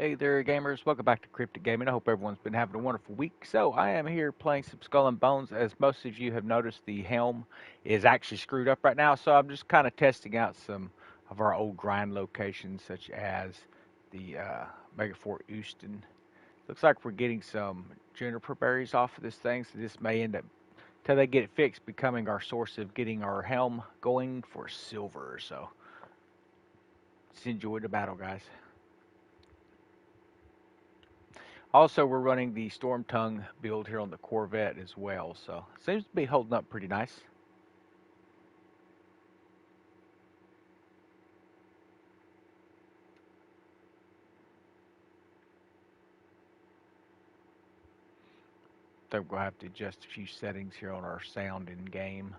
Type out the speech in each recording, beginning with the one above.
Hey there, gamers. Welcome back to Cryptic Gaming. I hope everyone's been having a wonderful week. So, I am here playing some Skull and Bones. As most of you have noticed, the helm is actually screwed up right now. So, I'm just kind of testing out some of our old grind locations, such as the Megafort Houston. Looks like we're getting some juniper berries off of this thing. So, this may end up, till they get it fixed, becoming our source of getting our helm going for silver. So, just enjoy the battle, guys. Also, we're running the Storm Tongue build here on the Corvette as well, so seems to be holding up pretty nice. Think we'll have to adjust a few settings here on our sound in game.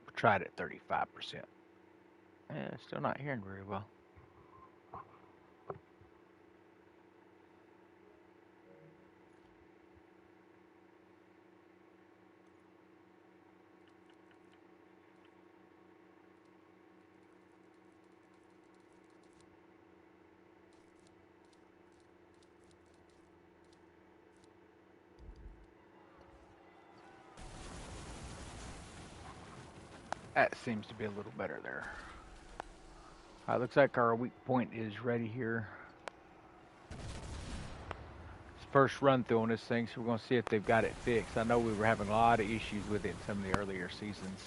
We tried at 35%. Yeah, still not hearing very well. That seems to be a little better there. Alright, looks like our weak point is ready here. It's first run through on this thing, so we're going to see if they've got it fixed. I know we were having a lot of issues with it in some of the earlier seasons.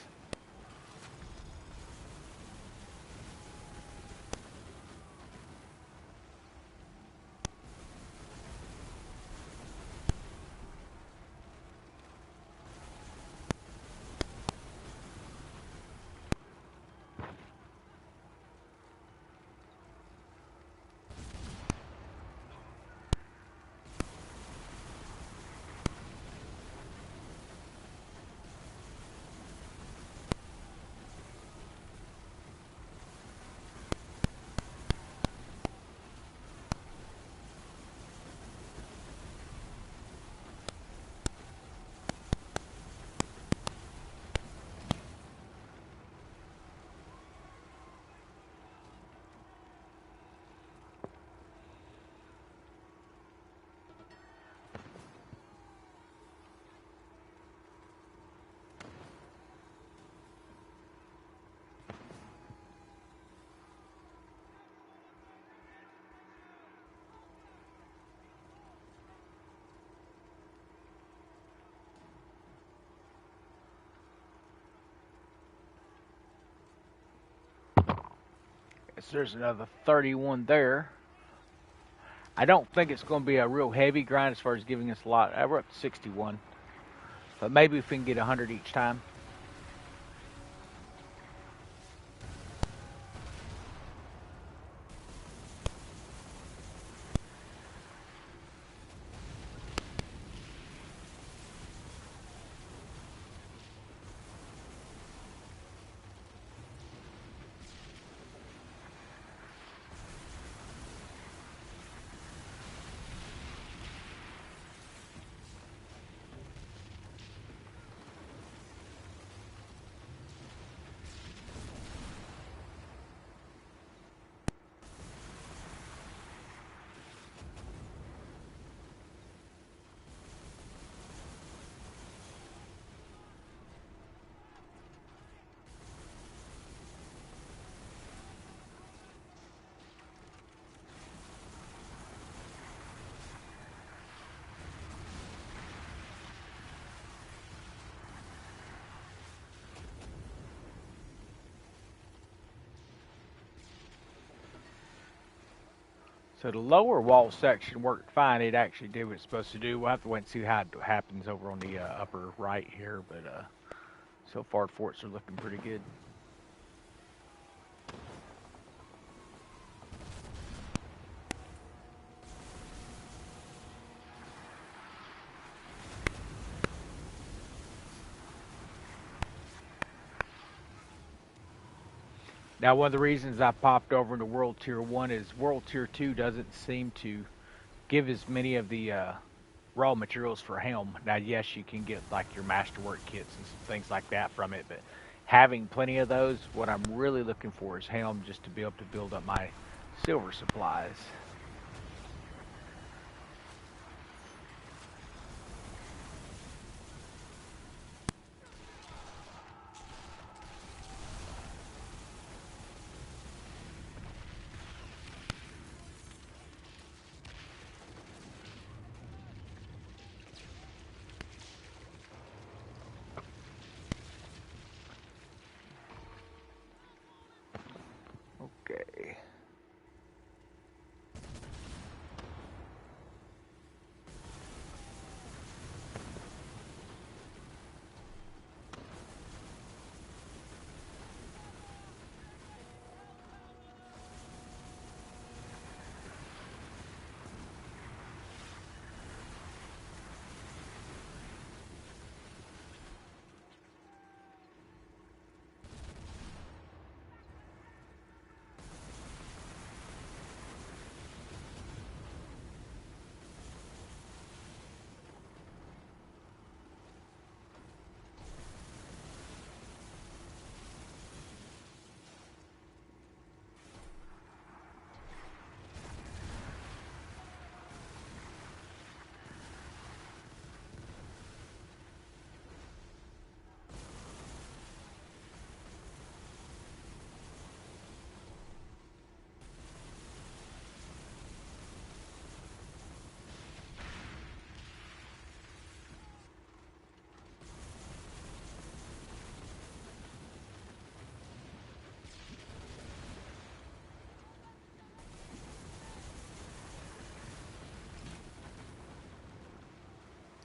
So there's another 31 there. I don't think it's going to be a real heavy grind as far as giving us a lot. We're up to 61. But maybe if we can get 100 each time. So the lower wall section worked fine. It actually did what it's supposed to do. We'll have to wait and see how it happens over on the upper right here. But so far, forts are looking pretty good. Now, one of the reasons I popped over into World Tier 1 is World Tier 2 doesn't seem to give as many of the raw materials for helm. Now, yes, you can get like your masterwork kits and some things like that from it, but having plenty of those, what I'm really looking for is helm just to be able to build up my silver supplies. Okay.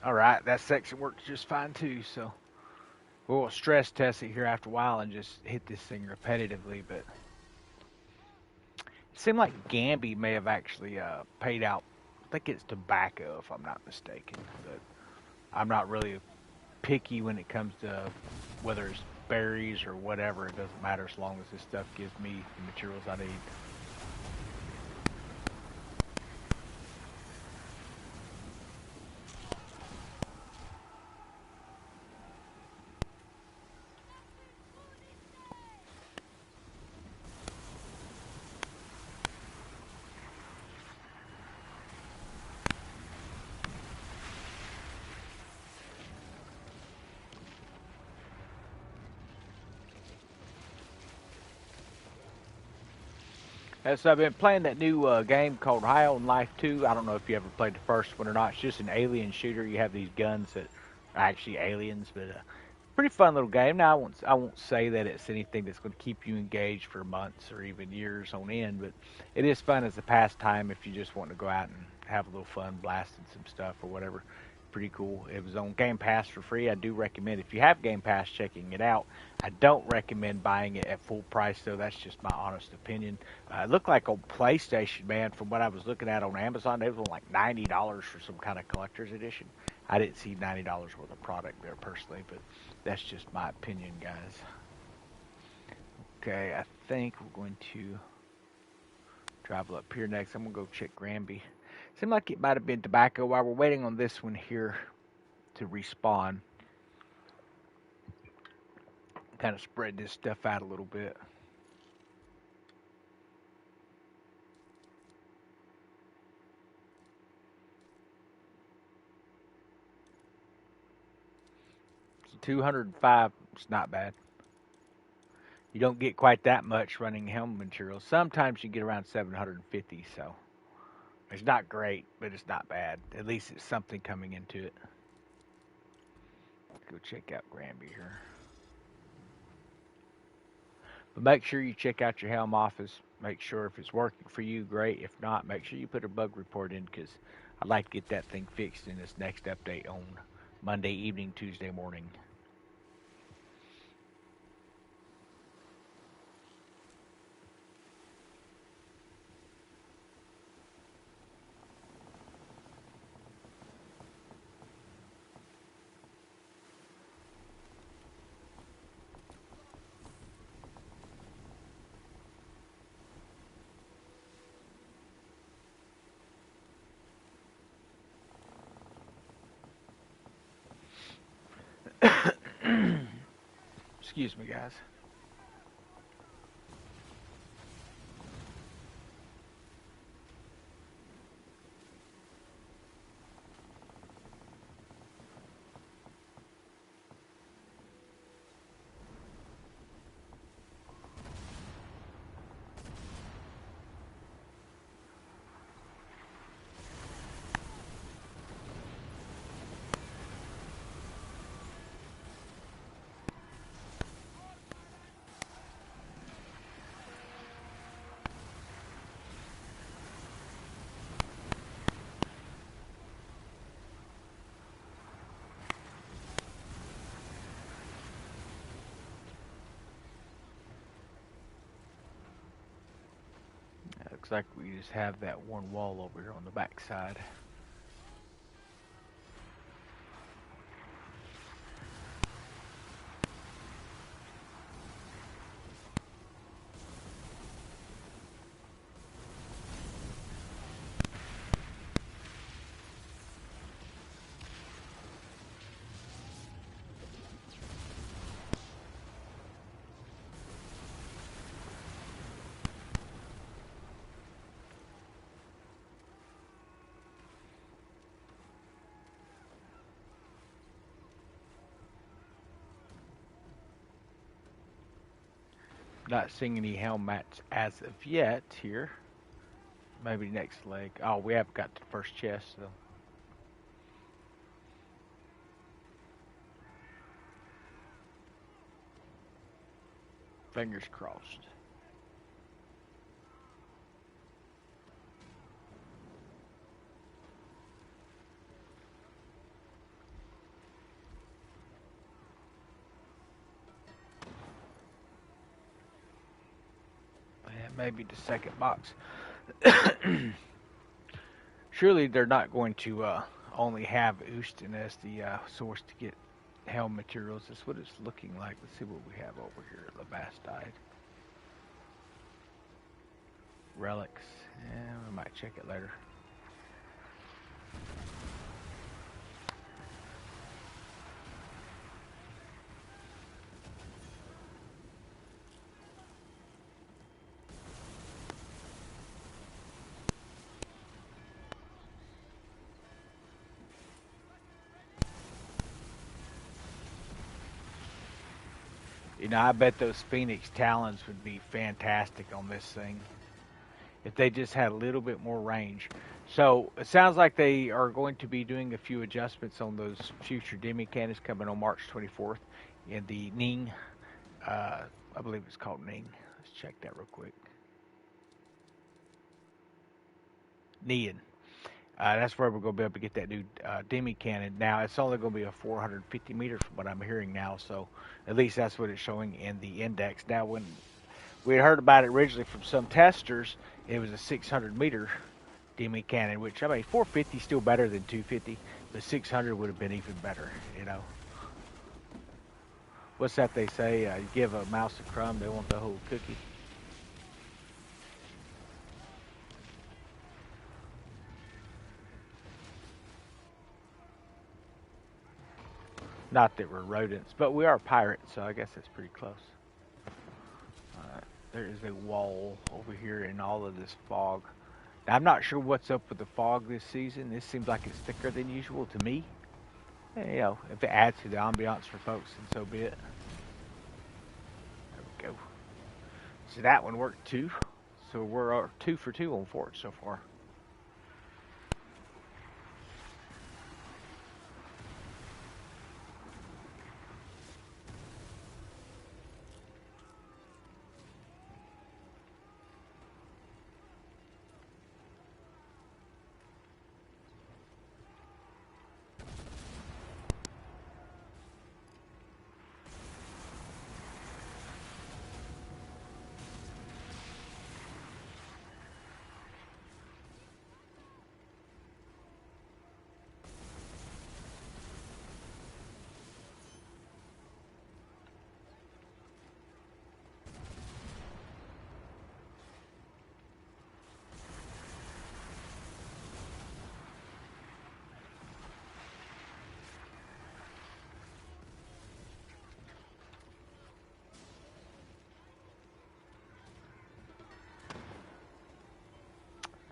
All right, that section works just fine too. So we'll stress test it here after a while and just hit this thing repetitively. But it seemed like Gamby may have actually paid out. I think it's tobacco, if I'm not mistaken. But I'm not really picky when it comes to whether it's berries or whatever. It doesn't matter as long as this stuff gives me the materials I need. So I've been playing that new game called High on Life 2. I don't know if you ever played the first one or not. It's just an alien shooter. You have these guns that are actually aliens, but pretty fun little game. Now I won't say that it's anything that's going to keep you engaged for months or even years on end, but it is fun as a pastime if you just want to go out and have a little fun blasting some stuff or whatever. Pretty cool. It was on Game Pass for free. I do recommend if you have Game Pass checking it out. I don't recommend buying it at full price though. That's just my honest opinion. It looked like on PlayStation, man, from what I was looking at on Amazon, it was on like $90 for some kind of collector's edition. I didn't see $90 worth of product there personally, but that's just my opinion, guys. Okay, I think we're going to travel up here next. I'm going to go check Granby. Seemed like it might have been tobacco. While we're waiting on this one here to respawn, kind of spread this stuff out a little bit. So 205 is not bad. You don't get quite that much running helmet materials. Sometimes you get around 750, so it's not great, but it's not bad. At least it's something coming into it. Let's go check out Granby here. But make sure you check out your helm office. Make sure if it's working for you, great. If not, make sure you put a bug report in because I'd like to get that thing fixed in this next update on Monday evening, Tuesday morning. Excuse me, guys. Looks like we just have that one wall over here on the back side. Not seeing any helm mats as of yet here. Maybe next leg. Oh, we have got the first chest, though. Fingers crossed. And maybe the second box. Surely they're not going to only have Houston as the source to get helm materials. That's what it's looking like. Let's see what we have over here. Labastide. Relics. Yeah, we might check it later. You know, I bet those Phoenix Talons would be fantastic on this thing if they just had a little bit more range. So it sounds like they are going to be doing a few adjustments on those future demi cannons coming on March 24th in the Ning. I believe it's called Ning. Let's check that real quick. Nian. That's where we're going to be able to get that new demi cannon. Now it's only going to be a 450 meters from what I'm hearing now, so at least that's what it's showing in the index. Now, when we had heard about it originally from some testers, it was a 600 meter demi cannon, which I mean 450 is still better than 250, but 600 would have been even better. You know, what's that they say? You give a mouse a crumb, they want the whole cookie. Not that we're rodents, but we are pirates, so I guess that's pretty close. There is a wall over here in all of this fog. Now, I'm not sure what's up with the fog this season. This seems like it's thicker than usual to me. You know, if it adds to the ambiance for folks, then so be it. There we go. So that one worked too. So we're 2 for 2 on Fort so far.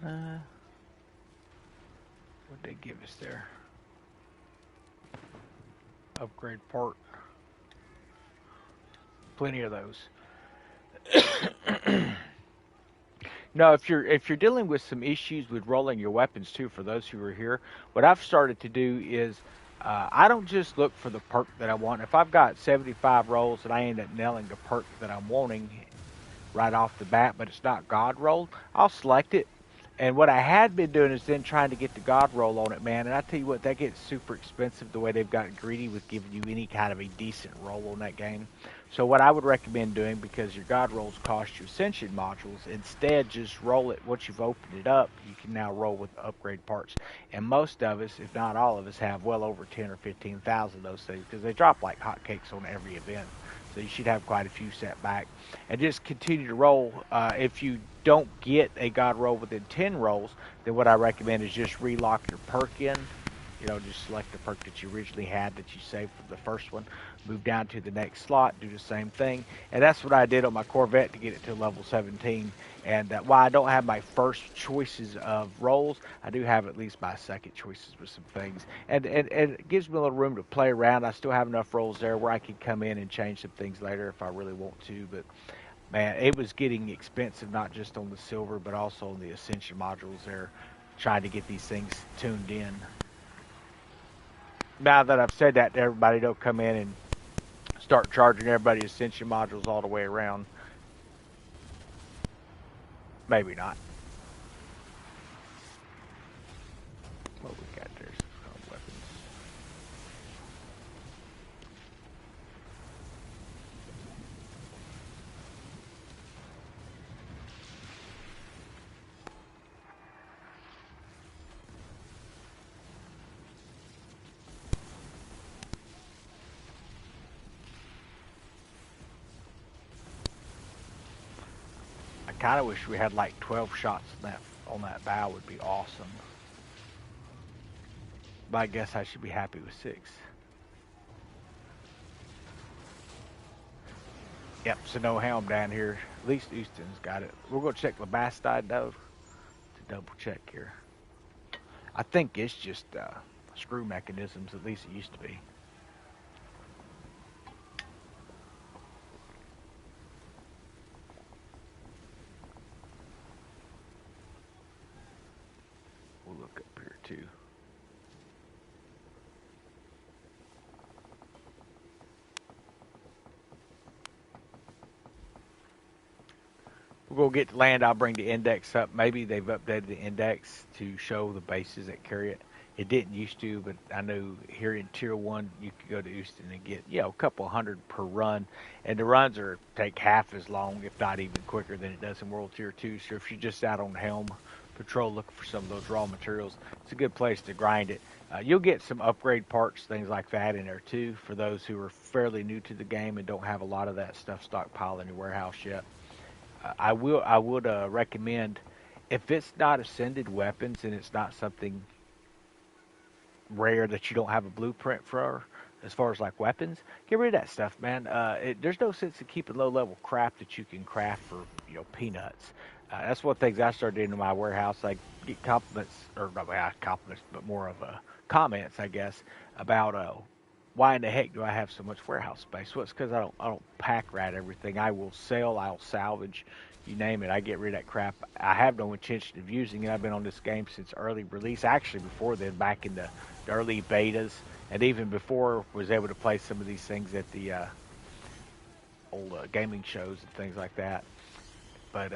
What they give us there? Upgrade part. Plenty of those. No, if you're dealing with some issues with rolling your weapons too, for those who are here, what I've started to do is I don't just look for the perk that I want. If I've got 75 rolls and I end up nailing the perk that I'm wanting right off the bat, but it's not God rolled, I'll select it. And what I had been doing is then trying to get the God roll on it, man. And I tell you what, that gets super expensive the way they've gotten greedy with giving you any kind of a decent roll on that game. So what I would recommend doing, because your God rolls cost you Ascension modules, instead just roll it. Once you've opened it up, you can now roll with upgrade parts. And most of us, if not all of us, have well over 10 or 15,000 of those things because they drop like hotcakes on every event. So you should have quite a few set back. And just continue to roll. If you don't get a God roll within 10 rolls, then what I recommend is just relock your perk in. You know, just select the perk that you originally had that you saved from the first one. Move down to the next slot, do the same thing. And that's what I did on my Corvette to get it to level 17. And while I don't have my first choices of rolls, I do have at least my second choices with some things. And it gives me a little room to play around. I still have enough rolls there where I can come in and change some things later if I really want to. But man, it was getting expensive, not just on the silver, but also on the Ascension modules there, trying to get these things tuned in. Now that I've said that to everybody, don't come in and start charging everybody Ascension modules all the way around. Maybe not. What we got there? Some weapons. I kind of wish we had like 12 shots on that bow. Would be awesome. But I guess I should be happy with 6. Yep, so no helm down here. At least Houston's got it. We're going to check Labastide, though, to double check here. I think it's just screw mechanisms, at least it used to be. We'll look up here, too. We're going to get to land. I'll bring the index up. Maybe they've updated the index to show the bases that carry it. It didn't used to, but I know here in Tier 1, you could go to Houston and get, a couple hundred per run. And the runs take half as long, if not even quicker than it does in World Tier 2. So if you're just out on Helm Patrol looking for some of those raw materials, it's a good place to grind it. You'll get some upgrade parts, things like that in there too, for those who are fairly new to the game and don't have a lot of that stuff stockpiled in your warehouse yet. I would recommend, if it's not ascended weapons and it's not something rare that you don't have a blueprint for, as far as like weapons, get rid of that stuff, man. There's no sense in keeping low level crap that you can craft for peanuts. That's one of the things I started doing in my warehouse. I get compliments, or not compliments, but more of comments, I guess, about why in the heck do I have so much warehouse space? Well, it's because I don't pack rat everything. I will sell, I'll salvage, you name it. I get rid of that crap. I have no intention of using it. I've been on this game since early release. Actually, before then, back in the early betas, and even before was able to play some of these things at the old gaming shows and things like that. But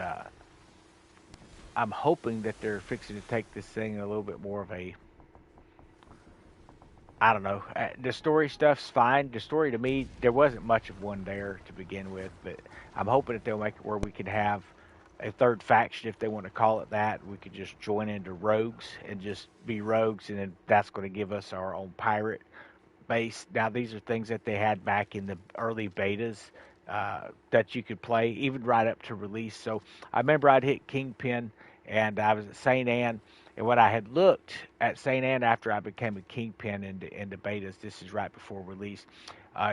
I'm hoping that they're fixing to take this thing a little bit more of a, I don't know. The story stuff's fine. The story to me, there wasn't much of one there to begin with, but I'm hoping that they'll make it where we can have a third faction, if they want to call it that. We could just join into rogues and just be rogues, and then that's going to give us our own pirate base. Now, these are things that they had back in the early betas that you could play, even right up to release. So I remember I'd hit Kingpin, and I was at St. Anne. And when I had looked at St. Anne after I became a Kingpin in the betas, this is right before release,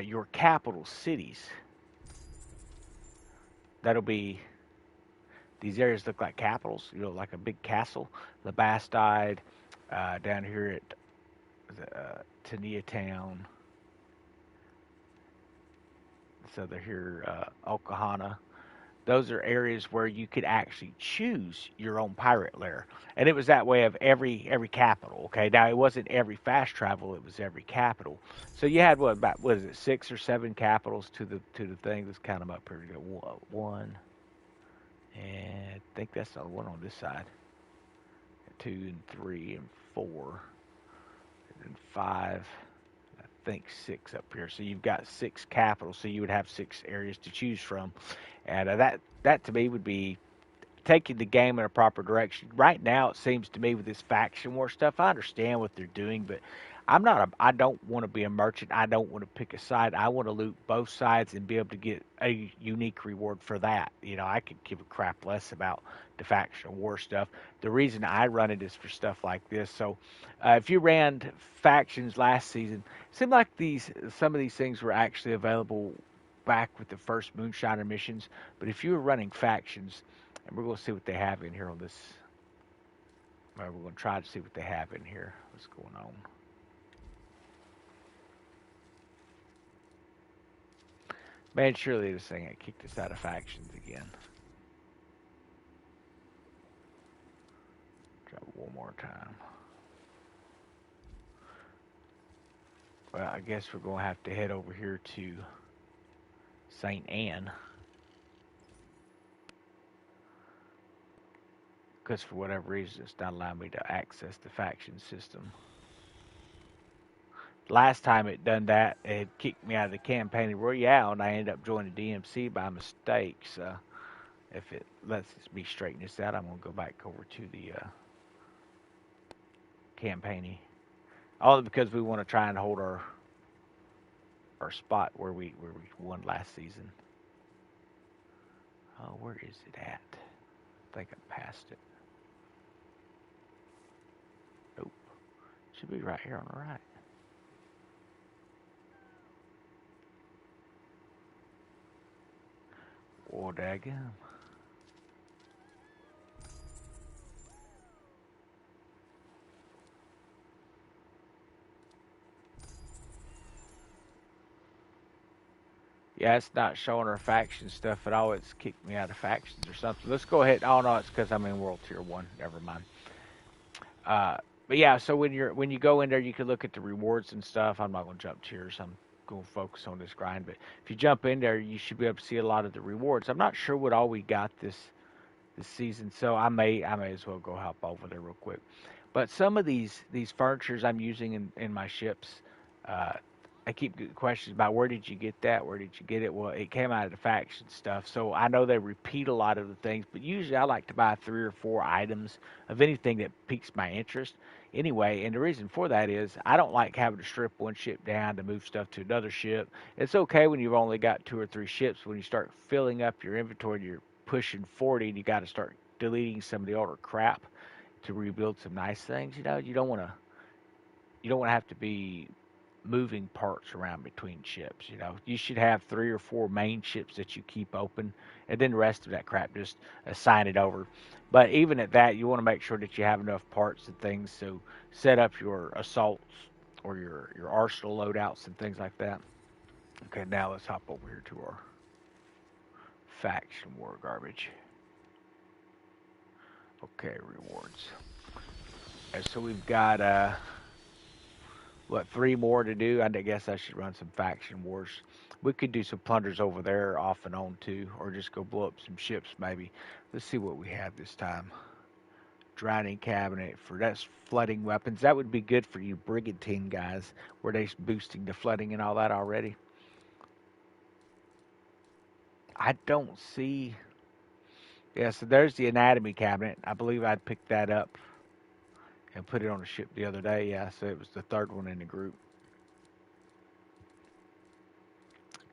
your capital cities, that'll be these areas look like capitals, like a big castle. The Bastide, down here at Tania Town. So they're here, Okahana. Those are areas where you could actually choose your own pirate lair, and it was that way of every capital. Okay, now it wasn't every fast travel; it was every capital. So you had what is it, 6 or 7 capitals to the thing. Let's count them up here. You go one, and I think that's the one on this side. 2 and 3 and 4 and 5. I think 6 up here. So you've got 6 capitals. So you would have 6 areas to choose from, and that to me would be taking the game in a proper direction. Right now, it seems to me with this faction war stuff, I understand what they're doing, but I don't want to be a merchant. I don't want to pick a side. I want to loot both sides and be able to get a unique reward for that. I could give a crap less about the faction war stuff. The reason I run it is for stuff like this. So, if you ran factions last season, it seemed like some of these things were actually available back with the first Moonshiner missions. But if you were running factions, and we're going to see what they have in here on this. We're going to try to see what they have in here. What's going on? Man, surely this thing ain't kicked us out of factions again. Try it one more time. Well, I guess we're going to have to head over here to St. Anne. Because for whatever reason, it's not allowing me to access the faction system. Last time it done that, it kicked me out of the campaign royale, and I ended up joining DMC by mistake. So if it lets me straighten this out, I'm gonna go back over to the campaign. Only because we want to try and hold our spot where we won last season. Oh, where is it at? I think I passed it. Nope. Should be right here on the right. Oh, daggum. Yeah, it's not showing our faction stuff at all. It's kicked me out of factions or something. Let's go ahead. Oh no, it's because I'm in World Tier 1. Never mind. But yeah, so when you go in there, you can look at the rewards and stuff. I'm not going to jump tiers. I'm going to focus on this grind. But if you jump in there, you should be able to see a lot of the rewards. I'm not sure what all we got this season, so I may as well go hop over there real quick. But some of these furnitures I'm using in my ships, uh, I keep getting questions about where did you get that? Where did you get it? Well, it came out of the faction stuff. So I know they repeat a lot of the things, but usually I like to buy 3 or 4 items of anything that piques my interest. Anyway, and the reason for that is I don't like having to strip one ship down to move stuff to another ship. It's okay when you've only got 2 or 3 ships. When you start filling up your inventory, you're pushing 40, and you got to start deleting some of the older crap to rebuild some nice things. You don't want to have to be moving parts around between ships. You should have 3 or 4 main ships that you keep open, and then the rest of that crap just assign it over. But even at that, you want to make sure that you have enough parts and things to set up your assaults or your arsenal loadouts and things like that. Okay, now let's hop over here to our faction war garbage. Okay, rewards. And so we've got 3 more to do. I guess I should run some faction wars. We could do some plunders over there off and on too, or just go blow up some ships maybe. Let's see what we have this time. Drowning cabinet that's flooding weapons. That would be good for you brigantine guys. Were they boosting the flooding and all that already? I don't see. Yeah, so there's the anatomy cabinet. I believe I'd picked that up and put it on a ship the other day. Yeah, so it was the 3rd one in the group.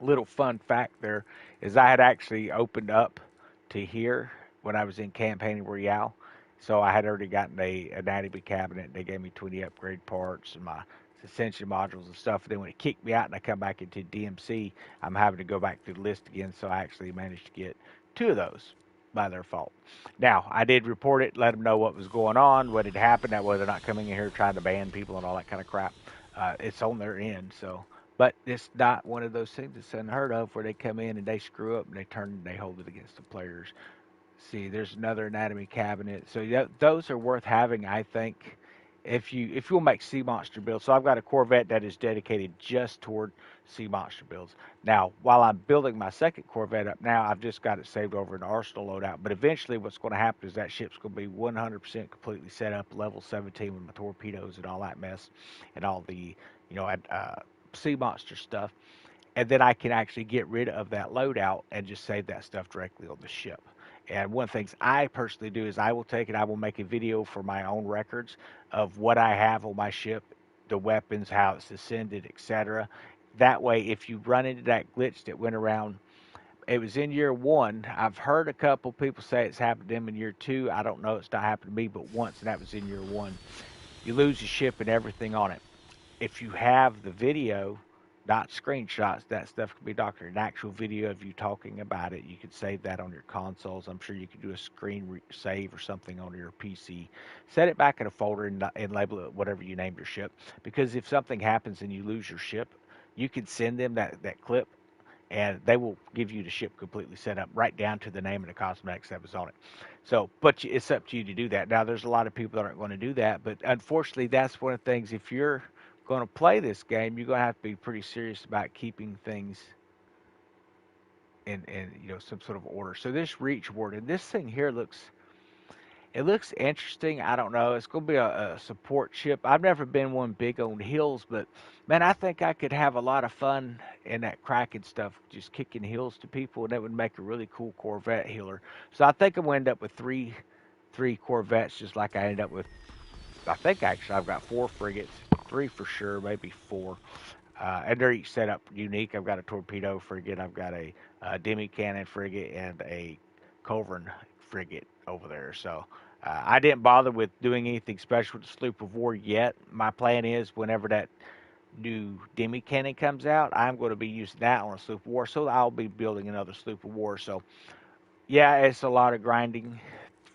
Little fun fact there is I had actually opened up to here when I was in Campaign Royale. So I had already gotten a anatomy cabinet. They gave me 20 upgrade parts and my ascension modules and stuff. And then when it kicked me out and I come back into DMC, I'm having to go back through the list again. So I actually managed to get 2 of those. by their fault. Now, I did report it, let them know what was going on, what had happened, that way they're not coming in here trying to ban people and all that kind of crap. It's on their end, so. But it's not one of those things that's unheard of where they come in and they screw up and they hold it against the players. See, there's another anatomy cabinet. So yeah, those are worth having, I think, if you'll make sea monster builds. So I've got a Corvette that is dedicated just toward sea monster builds. Now, while I'm building my second Corvette up now, I've just got it saved over an Arsenal loadout. But eventually, what's going to happen is that ship's going to be 100% completely set up, level 17 with my torpedoes and all that mess, and all the sea monster stuff. And then I can actually get rid of that loadout and just save that stuff directly on the ship. And one of the things I personally do is I will take it, I will make a video for my own records of what I have on my ship, the weapons, how it's ascended, etc. That way, if you run into that glitch that went around, it was in year one. I've heard a couple people say it's happened to them in year two. I don't know, it's not happened to me but once, and that was in year one. You lose the ship and everything on it. If you have the video, not screenshots, that stuff can be doctored. An actual video of you talking about it, you could save that on your consoles. I'm sure you could do a screen save or something on your PC. Set it back in a folder and label it whatever you named your ship. Because if something happens and you lose your ship, you can send them that clip and they will give you the ship completely set up right down to the name of the cosmetics that was on it. So, but it's up to you to do that. Now, there's a lot of people that aren't going to do that, but unfortunately, that's one of the things. If you're going to play this game, you're going to have to be pretty serious about keeping things in some sort of order. So this reach ward, and this thing here looks interesting. I don't know. It's going to be a support ship. I've never been one big on hills, but man, I think I could have a lot of fun in that Kraken stuff, just kicking hills to people, and that would make a really cool Corvette healer. So I think I'm going to end up with three Corvettes, just like I ended up with. I think actually I've got 4 frigates, 3 for sure, maybe 4. And they're each set up unique. I've got a torpedo frigate, I've got a demi cannon frigate, and a culverin frigate over there. So I didn't bother with doing anything special with the sloop of war yet. My plan is whenever that new demi cannon comes out, I'm going to be using that on a sloop of war. So I'll be building another sloop of war. So yeah, it's a lot of grinding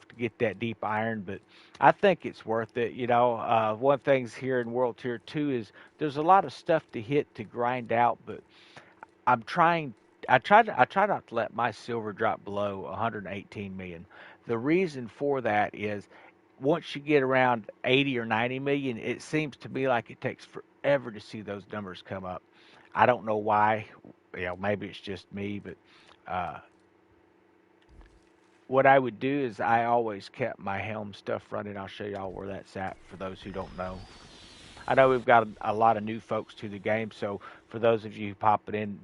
to get that deep iron, but I think it's worth it. One of the things here in World Tier 2 is there's a lot of stuff to hit to grind out, but I'm trying. I try not to let my silver drop below 118 million. The reason for that is once you get around 80 or 90 million, it seems to me like it takes forever to see those numbers come up. I don't know why. Maybe it's just me, but uh, what I would do is I always kept my helm stuff running. I'll show y'all where that's at for those who don't know. I know we've got a lot of new folks to the game, so for those of you popping in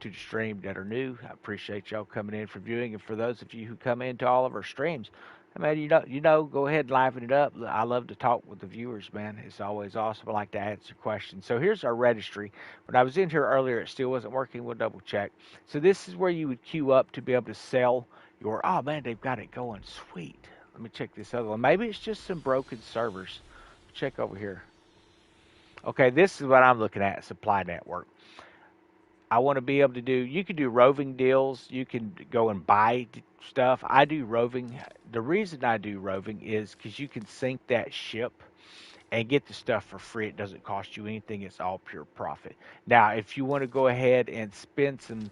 to the stream that are new, I appreciate y'all coming in for viewing, and for those of you who come into all of our streams, I mean, go ahead and liven it up. I love to talk with the viewers, man. It's always awesome. I like to answer questions. So here's our registry. When I was in here earlier, it still wasn't working. We'll double check. So this is where you would queue up to be able to sell your. Oh man, they've got it going. Sweet. Let me check this other one. Maybe it's just some broken servers. Check over here. Okay, this is what I'm looking at, supply network. I want to be able to do, you can do roving deals. You can go and buy stuff. I do roving. The reason I do roving is because you can sink that ship and get the stuff for free. It doesn't cost you anything. It's all pure profit. Now, if you want to go ahead and spend some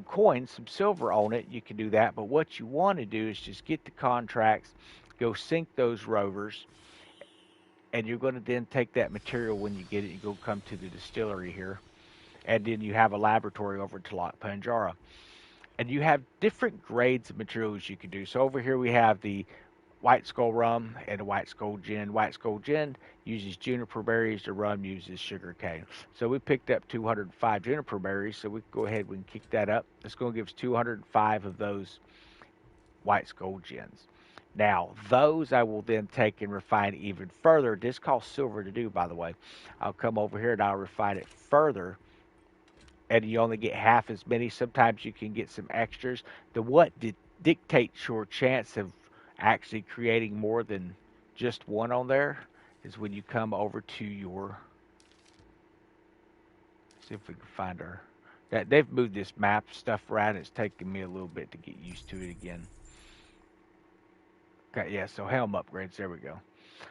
coins, some silver on it, you can do that. But what you want to do is just get the contracts, go sink those rovers, and you're going to then take that material when you get it. You go come to the distillery here, and then you have a laboratory over to Lock Panjara. And you have different grades of materials you can do. So over here we have the White Skull rum and the White Skull gin. White Skull gin uses juniper berries. The rum uses sugar cane. So we picked up 205 juniper berries. So we can go ahead and kick that up. It's going to give us 205 of those White Skull gins. Now, those I will then take and refine even further. This costs silver to do, by the way. I'll come over here and I'll refine it further, and you only get half as many. Sometimes you can get some extras. What dictates your chance of actually creating more than just one on there is when you come over to your. See if we can find they've moved this map stuff around. It's taking me a little bit to get used to it again. Okay, yeah, so helm upgrades. There we go.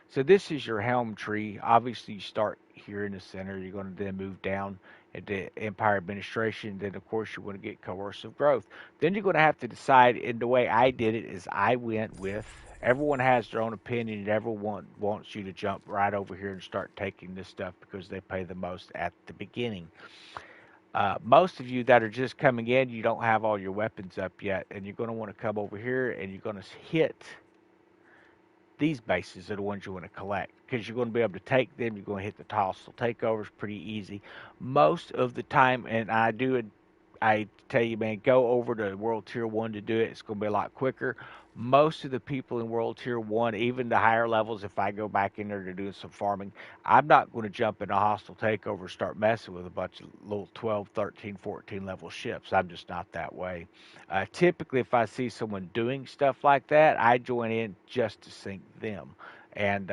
So this is your helm tree. Obviously, you start here in the center. You're going to then move down into Empire Administration. Then, of course, you're going to get coercive growth. Then you're going to have to decide. And the way I did it is I went with. Everyone has their own opinion, and everyone wants you to jump right over here and start taking this stuff because they pay the most at the beginning. Most of you that are just coming in, you don't have all your weapons up yet, and you're going to want to come over here and you're going to hit these bases are the ones you want to collect because you're going to be able to take them. You're going to hit the hostile takeovers pretty easy most of the time. And I tell you, man, go over to World Tier 1 to do it. It's going to be a lot quicker. Most of the people in World Tier 1, even the higher levels, if I go back in there to do some farming, I'm not going to jump in a hostile takeover and start messing with a bunch of little 12, 13, 14 level ships. I'm just not that way. Typically, if I see someone doing stuff like that, I join in just to sink them. And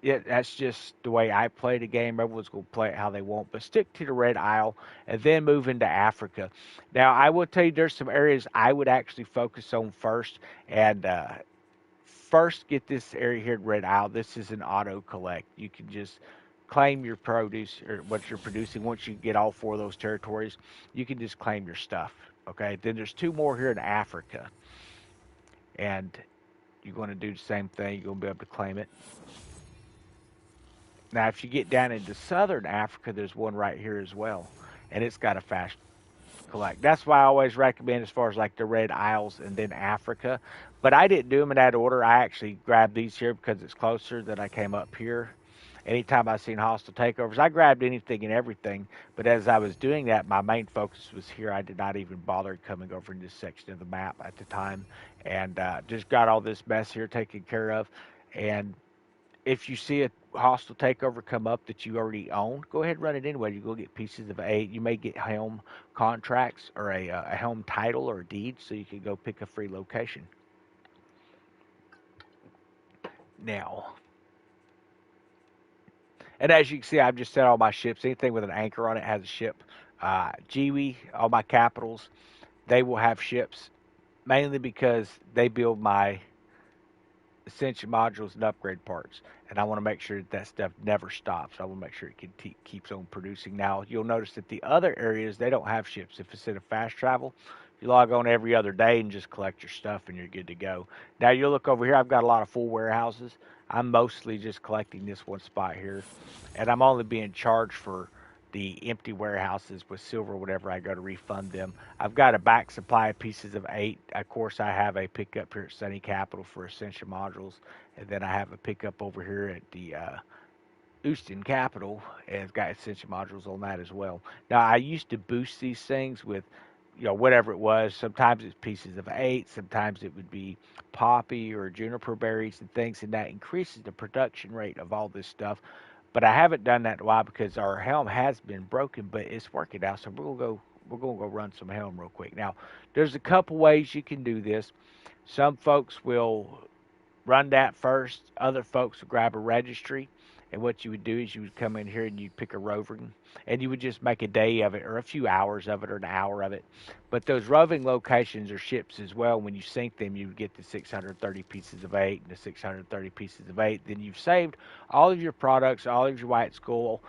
that's just the way I play the game. Everyone's going to play it how they want, but stick to the Red Isle and then move into Africa. Now, I will tell you there's some areas I would actually focus on first. And first, get this area here at Red Isle. This is an auto collect. You can just claim your produce or what you're producing. Once you get all four of those territories, you can just claim your stuff. Okay, then there's two more here in Africa. And you're going to do the same thing. You're going to be able to claim it. Now, if you get down into southern Africa, there's one right here as well. And it's got a fast collect. That's why I always recommend as far as like the Red Isles and then Africa. But I didn't do them in that order. I actually grabbed these here because it's closer that I came up here. Anytime I seen hostile takeovers, I grabbed anything and everything. But as I was doing that, my main focus was here. I did not even bother coming over in this section of the map at the time. And just got all this mess here taken care of. And if you see a hostile takeover come up that you already own, go ahead and run it anyway. You go get pieces of a. You may get helm contracts or a helm title or a deed, so you can go pick a free location. Now, and as you can see, I've just set all my ships. Anything with an anchor on it has a ship. Jiwi, all my capitals, they will have ships, mainly because they build my Ascension modules and upgrade parts, and I want to make sure that stuff never stops. I want to make sure it keeps on producing. Now, you'll notice that the other areas, they don't have ships. If it's in a fast travel, you log on every other day and just collect your stuff, and you're good to go. Now, you'll look over here. I've got a lot of full warehouses. I'm mostly just collecting this one spot here, and I'm only being charged for the empty warehouses with silver whenever I go to refund them. I've got a back supply of pieces of 8. Of course, I have a pickup here at Sunny Capital for Ascension modules, and then I have a pickup over here at the Houston Capital, and it's got Ascension modules on that as well. Now, I used to boost these things with, whatever it was. Sometimes it's pieces of 8, sometimes it would be poppy or juniper berries and things, and that increases the production rate of all this stuff. But I haven't done that in a while because our helm has been broken, but it's working now. So we're gonna go run some helm real quick. Now, there's a couple ways you can do this. Some folks will run that first. Other folks will grab a registry, and what you would do is you would come in here and you'd pick a roving, and you would just make a day of it, or a few hours of it, or an hour of it. But those roving locations are ships as well. When you sink them, you would get the 630 pieces of 8 and the 630 pieces of 8. Then you've saved all of your products, all of your white skull.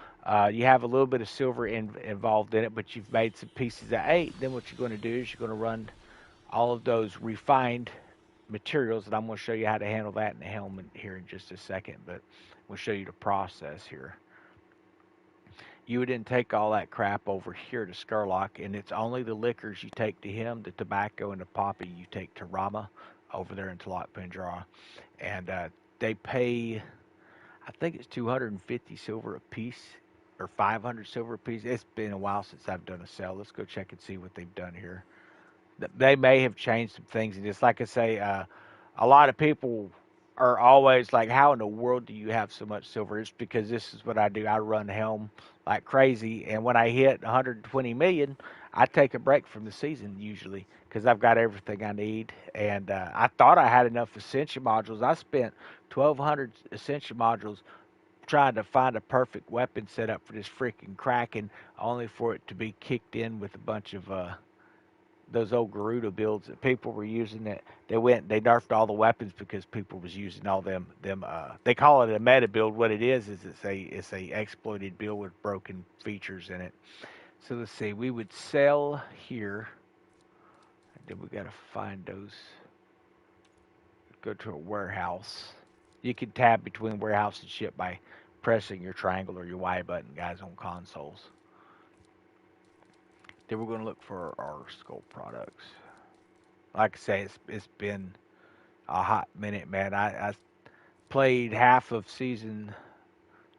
You have a little bit of silver involved in it, but you've made some pieces of 8. Then what you're going to do is you're going to run all of those refined materials, and I'm going to show you how to handle that in the helmet here in just a second, but we'll show you the process here. You would then take all that crap over here to Skurlock, and it's only the liquors you take to him, the tobacco and the poppy you take to Rama over there in Talak Pendra. And they pay, I think it's 250 silver a piece, or 500 silver a piece. It's been a while since I've done a sale. Let's go check and see what they've done here. They may have changed some things, and just like I say, a lot of people are always like, how in the world do you have so much silver? It's because this is what I do. I run helm like crazy, and when I hit 120 million, I take a break from the season usually because I've got everything I need. And I thought I had enough Ascension modules. I spent 1,200 Ascension modules trying to find a perfect weapon setup for this freaking Kraken, only for it to be kicked in with a bunch of those old Garuda builds that people were using. That they nerfed all the weapons because people was using all them. They call it a meta build. What it is it's a exploited build with broken features in it. So let's see. We would sell here. And then we gotta find those. Go to a warehouse. You can tab between warehouse and ship by pressing your triangle or your Y button, guys, on consoles. Then we're going to look for our skull products. Like I say, it's been a hot minute, man. I played half of season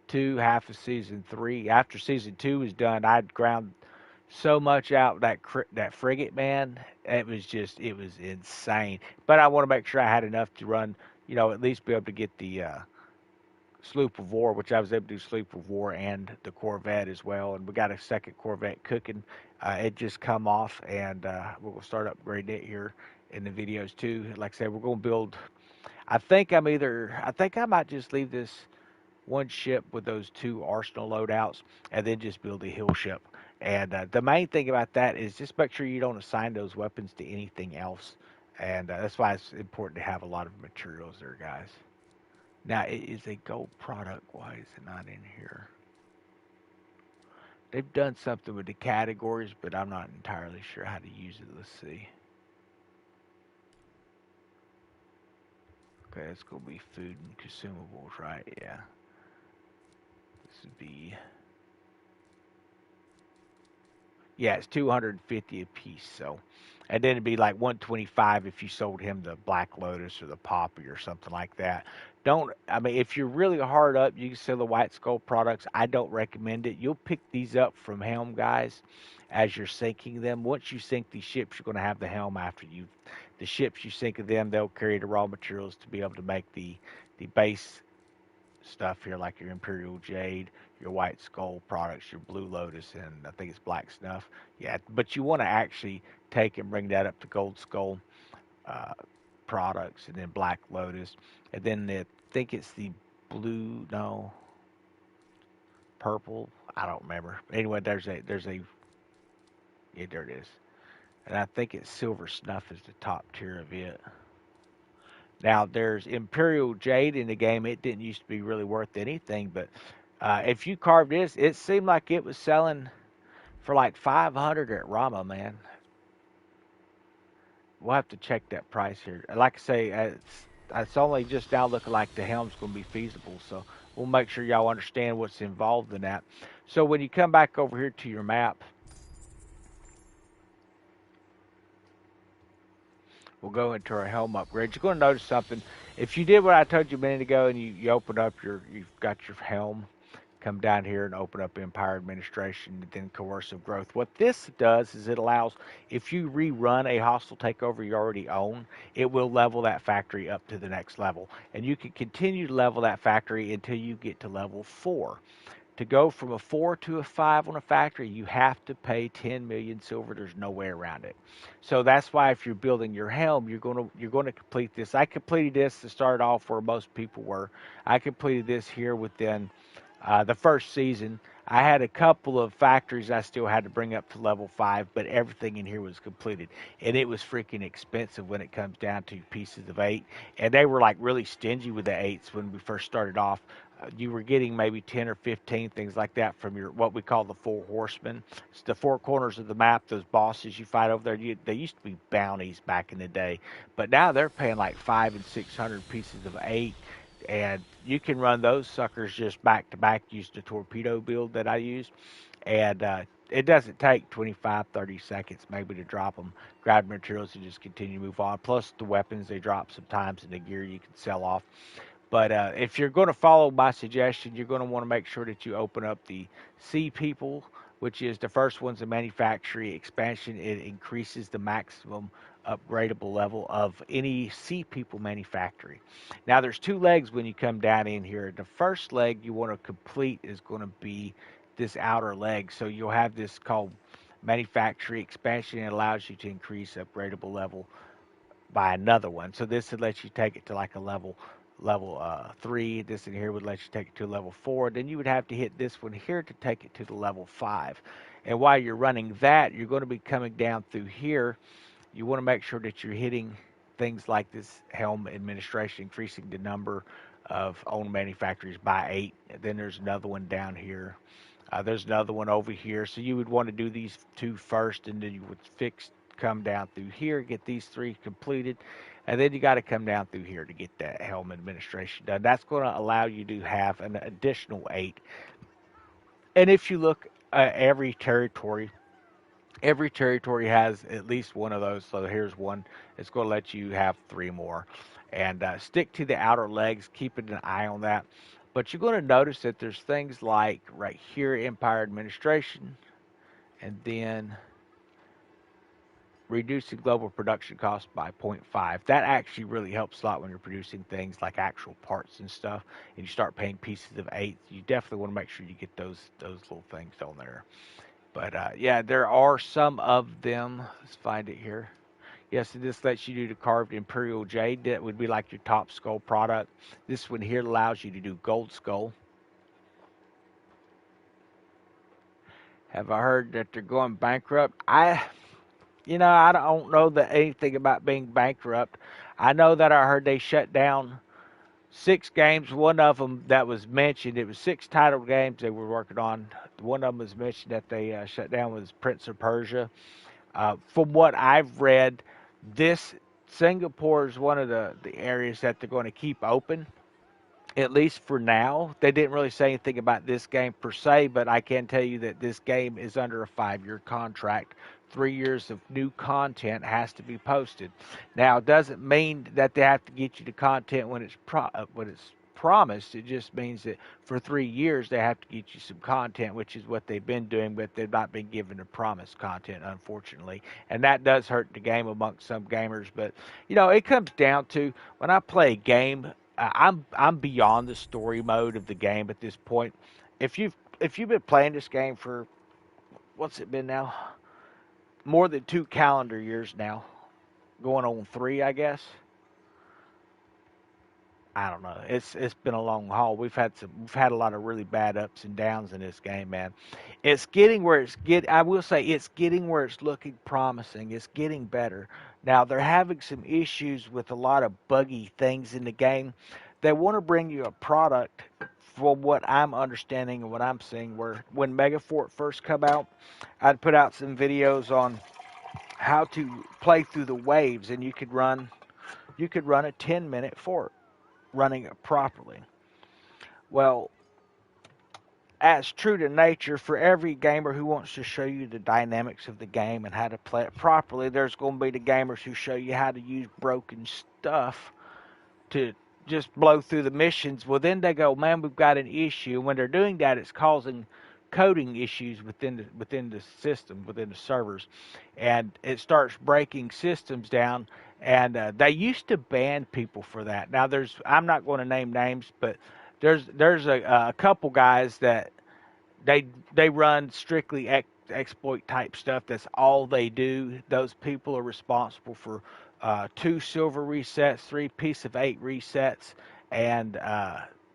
2, half of season 3. After season 2 was done, I'd ground so much out that frigate, man. It was insane. But I want to make sure I had enough to run, at least be able to get the sloop of war, which I was able to do sloop of war and the corvette as well. And we got a second corvette cooking. It just come off, and we're gonna start upgrading it here in the videos too. Like I said, we're gonna build. I think I might just leave this one ship with those 2 arsenal loadouts, and then just build a hill ship. And the main thing about that is just make sure you don't assign those weapons to anything else. And that's why it's important to have a lot of materials there, guys. Now, it is a gold product. Why is it not in here? They've done something with the categories, but I'm not entirely sure how to use it. Let's see. Okay, it's going to be food and consumables, right? Yeah. This would be... Yeah, it's 250 a piece, so... And then it'd be like 125 if you sold him the Black Lotus or the Poppy or something like that. I mean, if you're really hard up, you can sell the White Skull products. I don't recommend it. You'll pick these up from Helm, guys, as you're sinking them. Once you sink these ships, you're going to have the Helm after you. The ships you sink of them, they'll carry the raw materials to be able to make the base stuff here, like your Imperial Jade, your White Skull products, your Blue Lotus, and I think it's Black Snuff. Yeah, but you want to actually take and bring that up to Gold Skull uh, products, and then Black Lotus, and then I think it's the blue, no, purple. I don't remember. Anyway, yeah, there it is, and I think it's Silver Snuff is the top tier of it. Now, there's Imperial Jade in the game. It didn't used to be really worth anything, but if you carved this, it seemed like it was selling for like 500 at Rama, man. We'll have to check that price here. Like I say, it's only just now looking like the helm's going to be feasible, so we'll make sure y'all understand what's involved in that. So when you come back over here to your map, we'll go into our helm upgrade. You're going to notice something. If you did what I told you a minute ago and you open up you've got your helm, come down here and open up Empire Administration and then Coercive Growth. What this does is it allows, if you rerun a hostile takeover you already own, it will level that factory up to the next level. And you can continue to level that factory until you get to level 4. To go from a 4 to a 5 on a factory, you have to pay 10 million silver. There's no way around it. So that's why if you're building your helm, you're going to complete this. I completed this to start off where most people were. I completed this here within the first season. I had a couple of factories I still had to bring up to level 5, but everything in here was completed. And it was freaking expensive when it comes down to pieces of 8. And they were like really stingy with the 8s when we first started off. You were getting maybe 10 or 15 things like that from your what we call the 4 horsemen. It's the 4 corners of the map, those bosses you fight over there. They used to be bounties back in the day, but now they're paying like 500 and 600 pieces of 8, and you can run those suckers just back to back. Use the torpedo build that I used, and it doesn't take 25, 30 seconds maybe to drop them, grab materials, and just continue to move on. Plus the weapons they drop sometimes, and the gear you can sell off. But if you're going to follow my suggestion, you're going to want to make sure that you open up the Sea People, which is the first one's a manufacturing expansion. It increases the maximum upgradable level of any Sea People manufacturing. Now, there's 2 legs when you come down in here. The first leg you want to complete is going to be this outer leg. So you'll have this called manufacturing expansion. It allows you to increase upgradable level by another one. So this would let you take it to like a level 3. This in here would let you take it to level 4. Then you would have to hit this one here to take it to the level 5. And while you're running that, you're going to be coming down through here. You want to make sure that you're hitting things like this helm administration, increasing the number of owned manufacturers by 8. And then there's another one down here. There's another one over here. So you would want to do these 2 first, and then you would come down through here, get these 3 completed, and then you got to come down through here to get that helm administration done. That's going to allow you to have an additional 8. And if you look at every territory has at least one of those. So here's one. It's going to let you have 3 more. And stick to the outer legs, keeping an eye on that. But you're going to notice that there's things like right here, Empire Administration, and then reducing global production costs by 0.5. That actually really helps a lot when you're producing things like actual parts and stuff, and you start paying pieces of 8. You definitely want to make sure you get those little things on there. But yeah, there are some of them. Let's find it here. Yes, this lets you do the carved Imperial Jade. That would be like your top skull product. This one here allows you to do gold skull. Have I heard that they're going bankrupt? I don't know that anything about being bankrupt. I know that I heard they shut down 6 games. One of them that was mentioned, it was 6 titled games they were working on. One of them was mentioned that they shut down was Prince of Persia. From what I've read, this Singapore is one of the areas that they're going to keep open, at least for now. They didn't really say anything about this game per se, but I can tell you that this game is under a 5-year contract. 3 years of new content has to be posted. Now, it doesn't mean that they have to get you the content when it's promised. It just means that for 3 years they have to get you some content, which is what they've been doing, but they've not been given the promised content, unfortunately. And that does hurt the game amongst some gamers. But it comes down to when I play a game, I'm beyond the story mode of the game at this point. If you've been playing this game for what's it been now? More than 2 calendar years now, going on 3, I guess. I don't know. It's been a long haul. We've had a lot of really bad ups and downs in this game, man. It's getting where I will say it's getting where it's looking promising. It's getting better. Now they're having some issues with a lot of buggy things in the game. They want to bring you a product, from what I'm understanding and what I'm seeing, where when Megafort first come out, I'd put out some videos on how to play through the waves, and you could run a 10-minute fort running it properly. Well, as true to nature, for every gamer who wants to show you the dynamics of the game and how to play it properly, there's going to be the gamers who show you how to use broken stuff to just blow through the missions. Well, then they go, man, we've got an issue. When they're doing that, it's causing coding issues within the system, within the servers, and it starts breaking systems down. And they used to ban people for that. Now, I'm not going to name names, but there's a couple guys that they run strictly exploit type stuff. That's all they do. Those people are responsible for 2 silver resets, 3 piece of 8 resets, and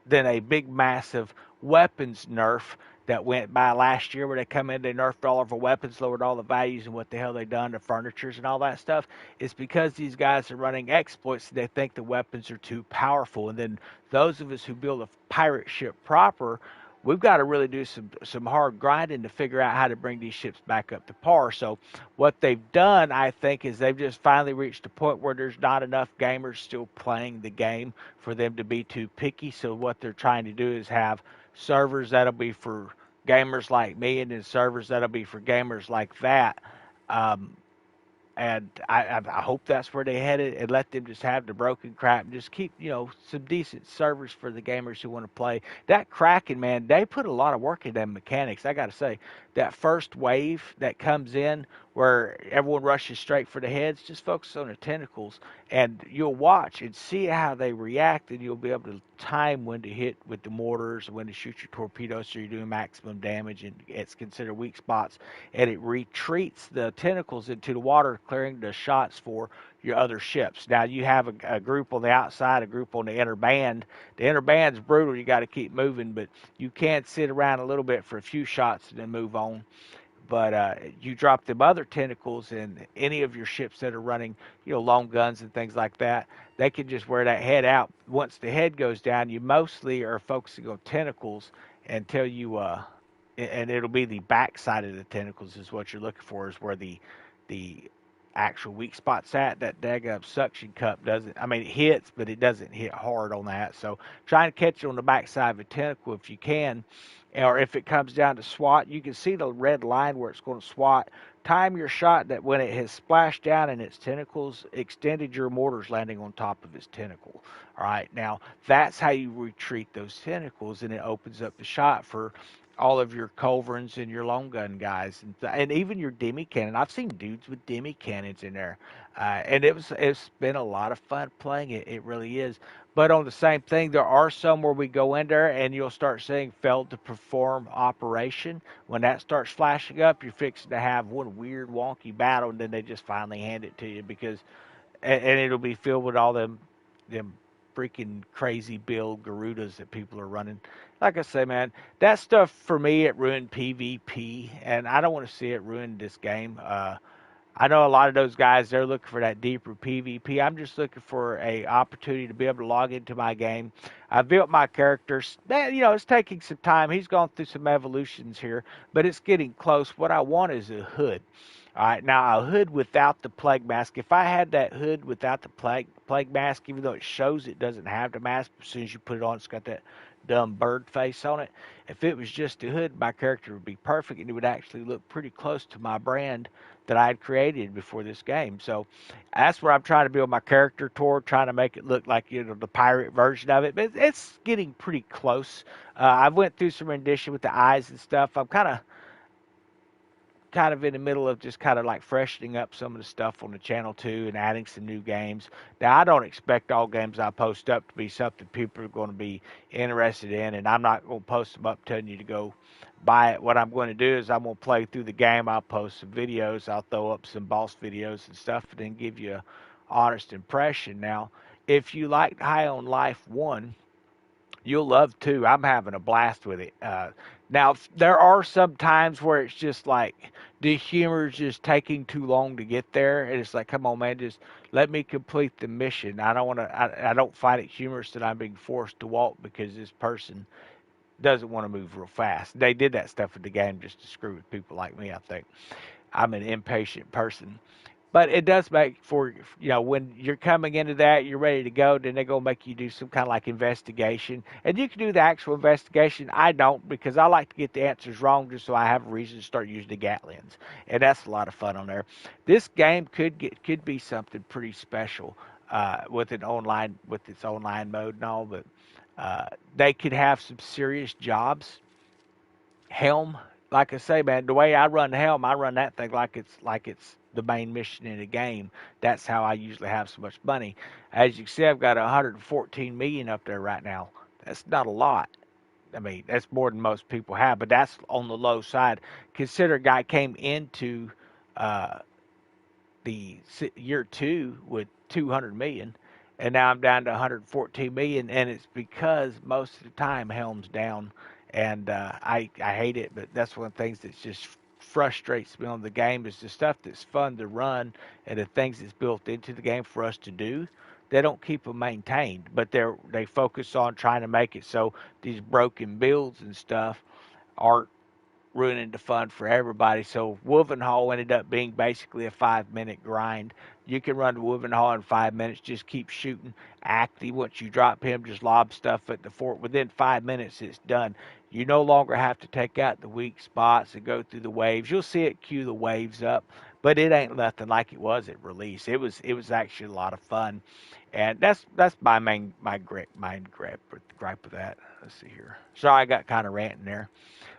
then a big massive weapons nerf that went by last year, where they come in, they nerfed all of our weapons, lowered all the values, and what the hell they done to furnitures and all that stuff. It's because these guys are running exploits. They think the weapons are too powerful, and then those of us who build a pirate ship proper, we've got to really do some hard grinding to figure out how to bring these ships back up to par. So what they've done, I think, is they've just finally reached a point where there's not enough gamers still playing the game for them to be too picky. So what they're trying to do is have servers that'll be for gamers like me, and then servers that'll be for gamers like that. And I hope that's where they headed, and let them just have the broken crap and just keep, some decent servers for the gamers who want to play. That Kraken, man, they put a lot of work into them mechanics. I got to say, that first wave that comes in where everyone rushes straight for the heads, just focus on the tentacles, and you'll watch and see how they react, and you'll be able to time when to hit with the mortars, when to shoot your torpedoes so you're doing maximum damage, and it's considered weak spots, and it retreats the tentacles into the water, clearing the shots for your other ships. Now, you have a group on the outside, a group on the inner band. The inner band's brutal. You got to keep moving, but you can sit around a little bit for a few shots and then move on. but you drop them other tentacles in any of your ships that are running, long guns and things like that. They can just wear that head out. Once the head goes down, you mostly are focusing on tentacles until and it'll be the back side of the tentacles is what you're looking for, is where the actual weak spot's at. That daggum suction cup doesn't, I mean, it hits, but it doesn't hit hard on that. So try and catch it on the back side of a tentacle if you can. Or if it comes down to SWAT, you can see the red line where it's going to SWAT. Time your shot that when it has splashed down in its tentacles, extended your mortars landing on top of its tentacle. All right, now that's how you retreat those tentacles, and it opens up the shot for all of your culverins and your long gun guys, and even your demi cannon. I've seen dudes with demi cannons in there, and it's been a lot of fun playing it. It really is. But on the same thing, there are some where we go in there and you'll start seeing failed to perform operation. When that starts flashing up, you're fixing to have one weird wonky battle, and then they just finally hand it to you because, and it'll be filled with all them freaking crazy build Garudas that people are running. Like I say, man, that stuff for me, it ruined PvP, and I don't want to see it ruin this game. I know a lot of those guys, they're looking for that deeper PvP. I'm just looking for a opportunity to be able to log into my game. I built my characters. It's taking some time. He's gone through some evolutions here, but it's getting close. What I want is a hood. All right, now a hood without the plague mask. If I had that hood without the plague mask, even though it shows it doesn't have the mask, as soon as you put it on, it's got that dumb bird face on it. If it was just a hood, my character would be perfect, and it would actually look pretty close to my brand that I had created before this game. So that's where I'm trying to build my character toward, trying to make it look like the pirate version of it. But it's getting pretty close. I went through some rendition with the eyes and stuff. I'm kind of in the middle of just kind of like freshening up some of the stuff on the channel too, and adding some new games. Now I don't expect all games I post up to be something people are going to be interested in, and I'm not going to post them up telling you to go buy it. What I'm going to do is I'm going to play through the game. I'll post some videos. I'll throw up some boss videos and stuff, and then give you a honest impression. Now, if you liked High on Life 1, you'll love 2. I'm having a blast with it. Now, there are some times where it's just like the humor is just taking too long to get there, and it's like, come on, man, just let me complete the mission. I don't want to. I don't find it humorous that I'm being forced to walk because this person doesn't want to move real fast. They did that stuff in the game just to screw with people like me. I think I'm an impatient person. But it does make for, when you're coming into that, you're ready to go, then they're going to make you do some kind of like investigation. And you can do the actual investigation. I don't, because I like to get the answers wrong just so I have a reason to start using the Gatlins. And that's a lot of fun on there. This game could be something pretty special with its online mode and all, but they could have some serious jobs. Helm, like I say, man, the way I run Helm, I run that thing like it's the main mission in the game. That's how I usually have so much money. As you can see, I've got 114 million up there right now. That's not a lot. I mean, that's more than most people have, but that's on the low side. Consider a guy came into uh, the year 2 with 200 million, and now I'm down to 114 million, and it's because most of the time Helm's down, and I hate it, but that's one of the things that just frustrates me on the game is the stuff that's fun to run and the things that's built into the game for us to do. They don't keep them maintained, but they focus on trying to make it so these broken builds and stuff aren't ruining the fun for everybody. So Wolvenhall ended up being basically a 5-minute grind. You can run Wolvenhall in 5 minutes, just keep shooting. Acty, once you drop him, just lob stuff at the fort. Within 5 minutes, it's done. You no longer have to take out the weak spots and go through the waves. You'll see it queue the waves up, but it ain't nothing like it was at release. It was actually a lot of fun, and that's my gripe with that. Let's see here. Sorry, I got kind of ranting there.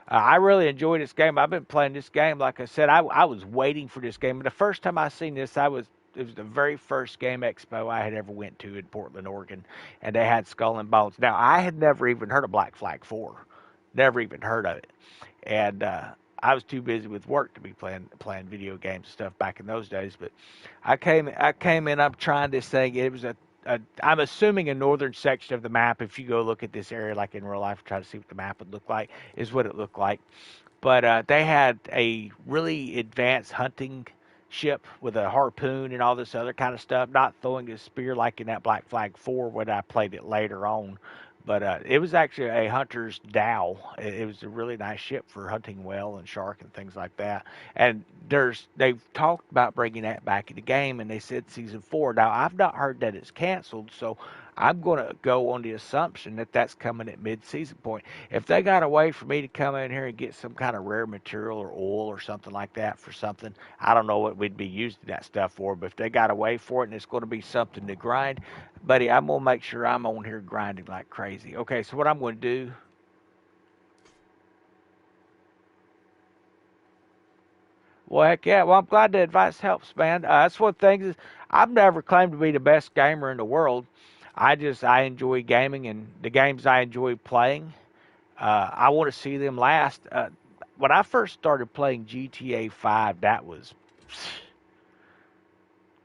I really enjoyed this game. I've been playing this game. Like I said, I was waiting for this game. And the first time I seen this, it was the very first game expo I had ever went to in Portland, Oregon, and they had Skull and Bones. Now, I had never even heard of Black Flag 4. Never even heard of it. And I was too busy with work to be playing video games and stuff back in those days. But I came in, I'm trying this thing. It was I'm assuming a northern section of the map. If you go look at this area like in real life, try to see what the map would look like, is what it looked like. But they had a really advanced hunting ship with a harpoon and all this other kind of stuff, not throwing a spear like in that Black Flag 4 when I played it later on. But it was actually a hunter's dhow. It was a really nice ship for hunting whale and shark and things like that. And they've talked about bringing that back in the game, and they said season 4. Now I've not heard that it's canceled, so I'm going to go on the assumption that that's coming at mid-season point. If they got a way for me to come in here and get some kind of rare material or oil or something like that for something, I don't know what we'd be using that stuff for, but if they got a way for it and it's going to be something to grind, buddy, I'm going to make sure I'm on here grinding like crazy. Okay, so what I'm going to do, well, heck yeah. Well, I'm glad the advice helps, man. That's one thing is I've never claimed to be the best gamer in the world. I enjoy gaming and the games I enjoy playing. I want to see them last. When I first started playing GTA 5, that was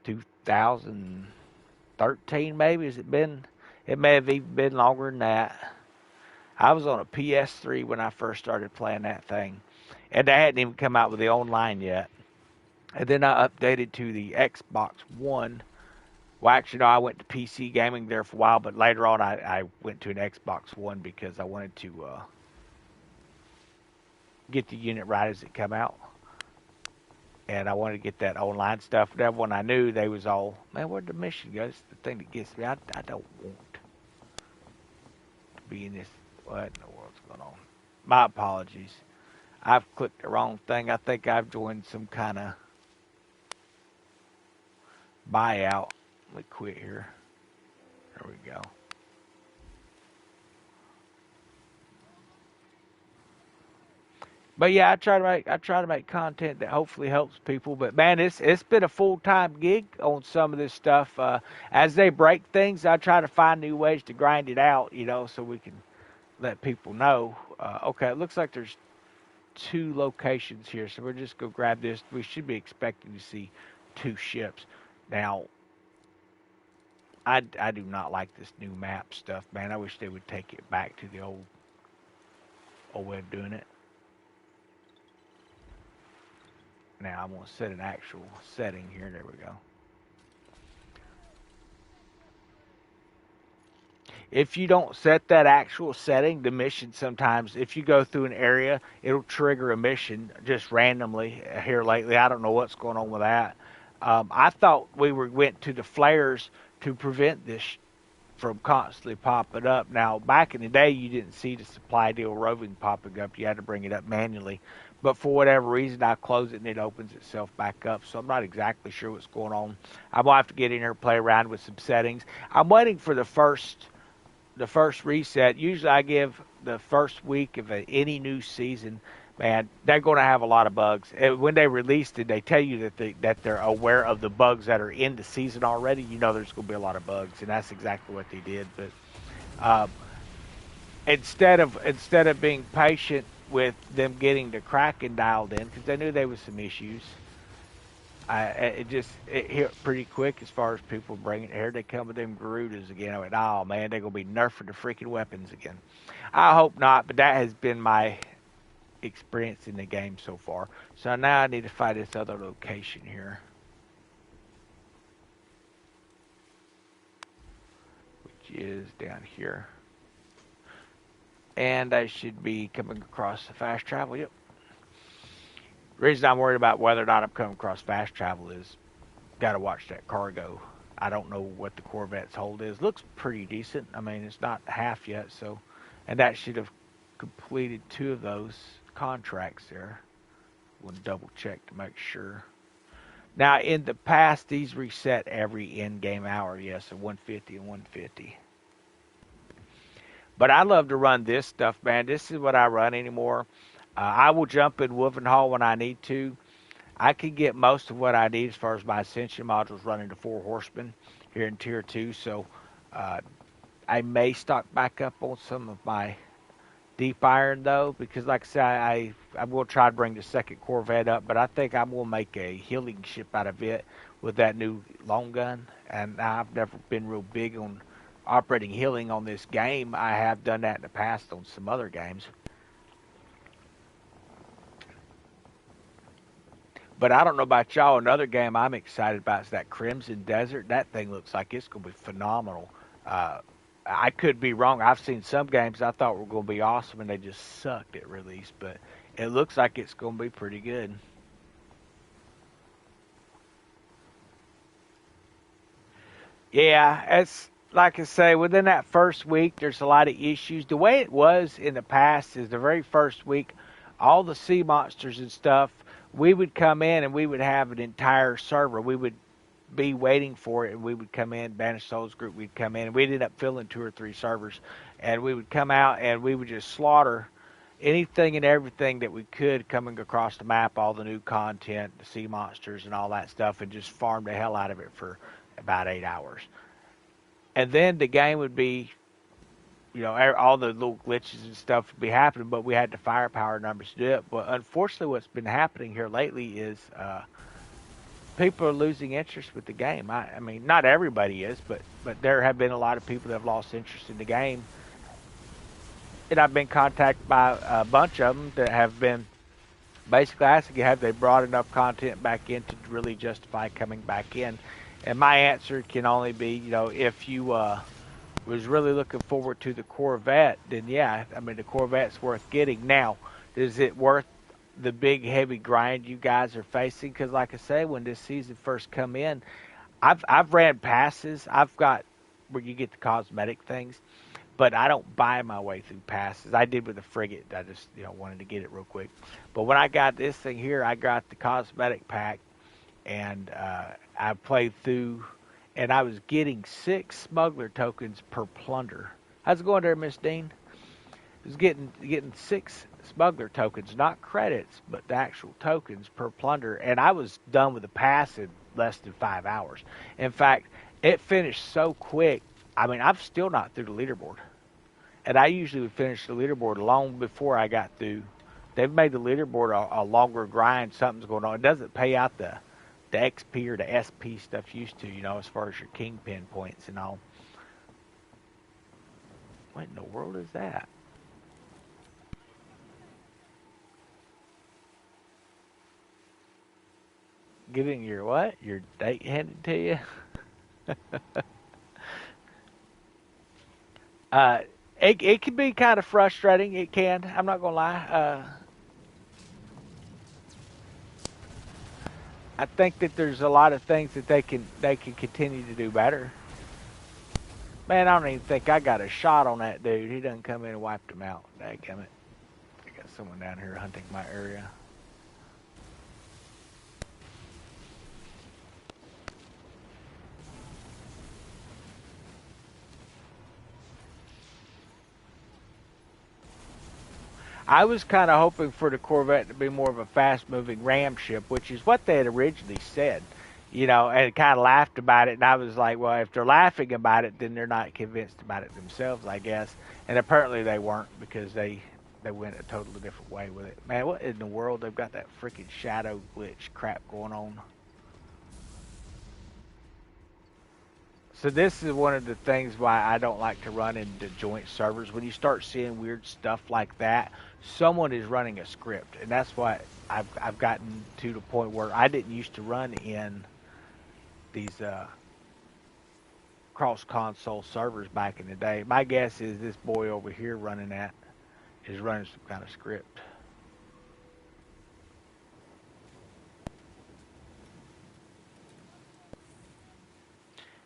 2013, maybe. Has it been? It may have even been longer than that. I was on a PS3 when I first started playing that thing, and they hadn't even come out with the online yet. And then I updated to the Xbox One. Well, actually, no, I went to PC gaming there for a while, but later on, I went to an Xbox One because I wanted to get the unit right as it come out. And I wanted to get that online stuff. But everyone I knew, they was all, man, where'd the mission go? It's the thing that gets me. I don't want to be in this. What in the world's going on? My apologies. I've clicked the wrong thing. I think I've joined some kind of buyout. Let me quit here. There we go. But yeah, I try to make content that hopefully helps people. But man, it's been a full-time gig on some of this stuff. As they break things, I try to find new ways to grind it out, so we can let people know. Okay, it looks like there's 2 locations here, so we're just go grab this. We should be expecting to see 2 ships. Now, I do not like this new map stuff, man. I wish they would take it back to the old way of doing it. Now I'm going to set an actual setting here. There we go. If you don't set that actual setting, the mission sometimes, if you go through an area, it'll trigger a mission just randomly here lately. I don't know what's going on with that. I thought went to the flares to prevent this from constantly popping up. Now, back in the day, you didn't see the supply deal roving popping up. You had to bring it up manually. But for whatever reason, I close it and it opens itself back up. So I'm not exactly sure what's going on. I'm going to have to get in here and play around with some settings. I'm waiting for the first reset. Usually I give the first week of any new season, man, they're going to have a lot of bugs. And when they released it, they tell you that they're aware of the bugs that are in the season already. You know there's going to be a lot of bugs, and that's exactly what they did. But instead of being patient with them getting the Kraken dialed in, because they knew there was some issues, it hit pretty quick as far as people bringing it here. They come with them Garudas again. I went, oh man, they're going to be nerfing the freaking weapons again. I hope not, but that has been my experience in the game so far. So now I need to find this other location here, which is down here. And I should be coming across the fast travel. Yep. The reason I'm worried about whether or not I'm coming across fast travel is got to watch that cargo. I don't know what the Corvette's hold is. Looks pretty decent. I mean, it's not half yet, so, and that should have completed 2 of those contracts there. We'll double check to make sure. Now, in the past, these reset every in-game hour. Yes, so 150 and 150. But I love to run this stuff, man. This is what I run anymore. I will jump in Wolfenhall when I need to. I can get most of what I need as far as my Ascension modules running to 4 Horsemen here in Tier 2. So I may stock back up on some of my Deep Iron, though, because like I said, I'm going to try to bring the second Corvette up, but I think I'm going to make a healing ship out of it with that new long gun. And I've never been real big on operating healing on this game. I have done that in the past on some other games. But I don't know about y'all. Another game I'm excited about is that Crimson Desert. That thing looks like it's going to be phenomenal. Uh, I could be wrong. I've seen some games I thought were going to be awesome and they just sucked at release, but it looks like it's going to be pretty good. Yeah, it's like I say, within that first week, there's a lot of issues. The way it was in the past is the very first week, all the sea monsters and stuff, we would come in and we would have an entire server. We would be waiting for it, and we would come in, Banished Souls group, we'd come in, and we'd end up filling 2 or 3 servers, and we would come out and we would just slaughter anything and everything that we could coming across the map, all the new content, the sea monsters and all that stuff, and just farm the hell out of it for about 8 hours. And then the game would be, all the little glitches and stuff would be happening, but we had the firepower numbers to do it. But unfortunately, what's been happening here lately is people are losing interest with the game. I mean, not everybody is, but there have been a lot of people that have lost interest in the game. And I've been contacted by a bunch of them that have been basically asking, have they brought enough content back in to really justify coming back in? And my answer can only be, if you was really looking forward to the Corvette, then yeah, I mean, the Corvette's worth getting. Now, is it worth the big heavy grind you guys are facing? Because like I say, when this season first come in, I've ran passes. I've got where you get the cosmetic things, but I don't buy my way through passes. I did with the frigate. I just wanted to get it real quick. But when I got this thing here, I got the cosmetic pack, and I played through, and I was getting 6 smuggler tokens per plunder. How's it going there, Miss Dean? I was getting 6 smuggler tokens, not credits, but the actual tokens per plunder, and I was done with the pass in less than 5 hours. In fact, it finished so quick. I mean, I'm still not through the leaderboard, and I usually would finish the leaderboard long before I got through. They've made the leaderboard a longer grind. Something's going on. It doesn't pay out the XP or the SP stuff used to, as far as your kingpin points and all. What in the world is that? Getting your what? Your date handed to you? uh, it can be kind of frustrating. It can. I'm not gonna lie. I think that there's a lot of things that they can continue to do better. Man, I don't even think I got a shot on that dude. He doesn't come in and wiped him out. Dadgummit. I got someone down here hunting my area. I was kind of hoping for the Corvette to be more of a fast-moving ram ship, which is what they had originally said, and kind of laughed about it. And I was like, well, if they're laughing about it, then they're not convinced about it themselves, I guess. And apparently they weren't, because they went a totally different way with it. Man, what in the world? They've got that freaking shadow glitch crap going on. So this is one of the things why I don't like to run into joint servers. When you start seeing weird stuff like that, someone is running a script, and that's why I've gotten to the point where I didn't used to run in these cross console servers back in the day. My guess is this boy over here running that is running some kind of script.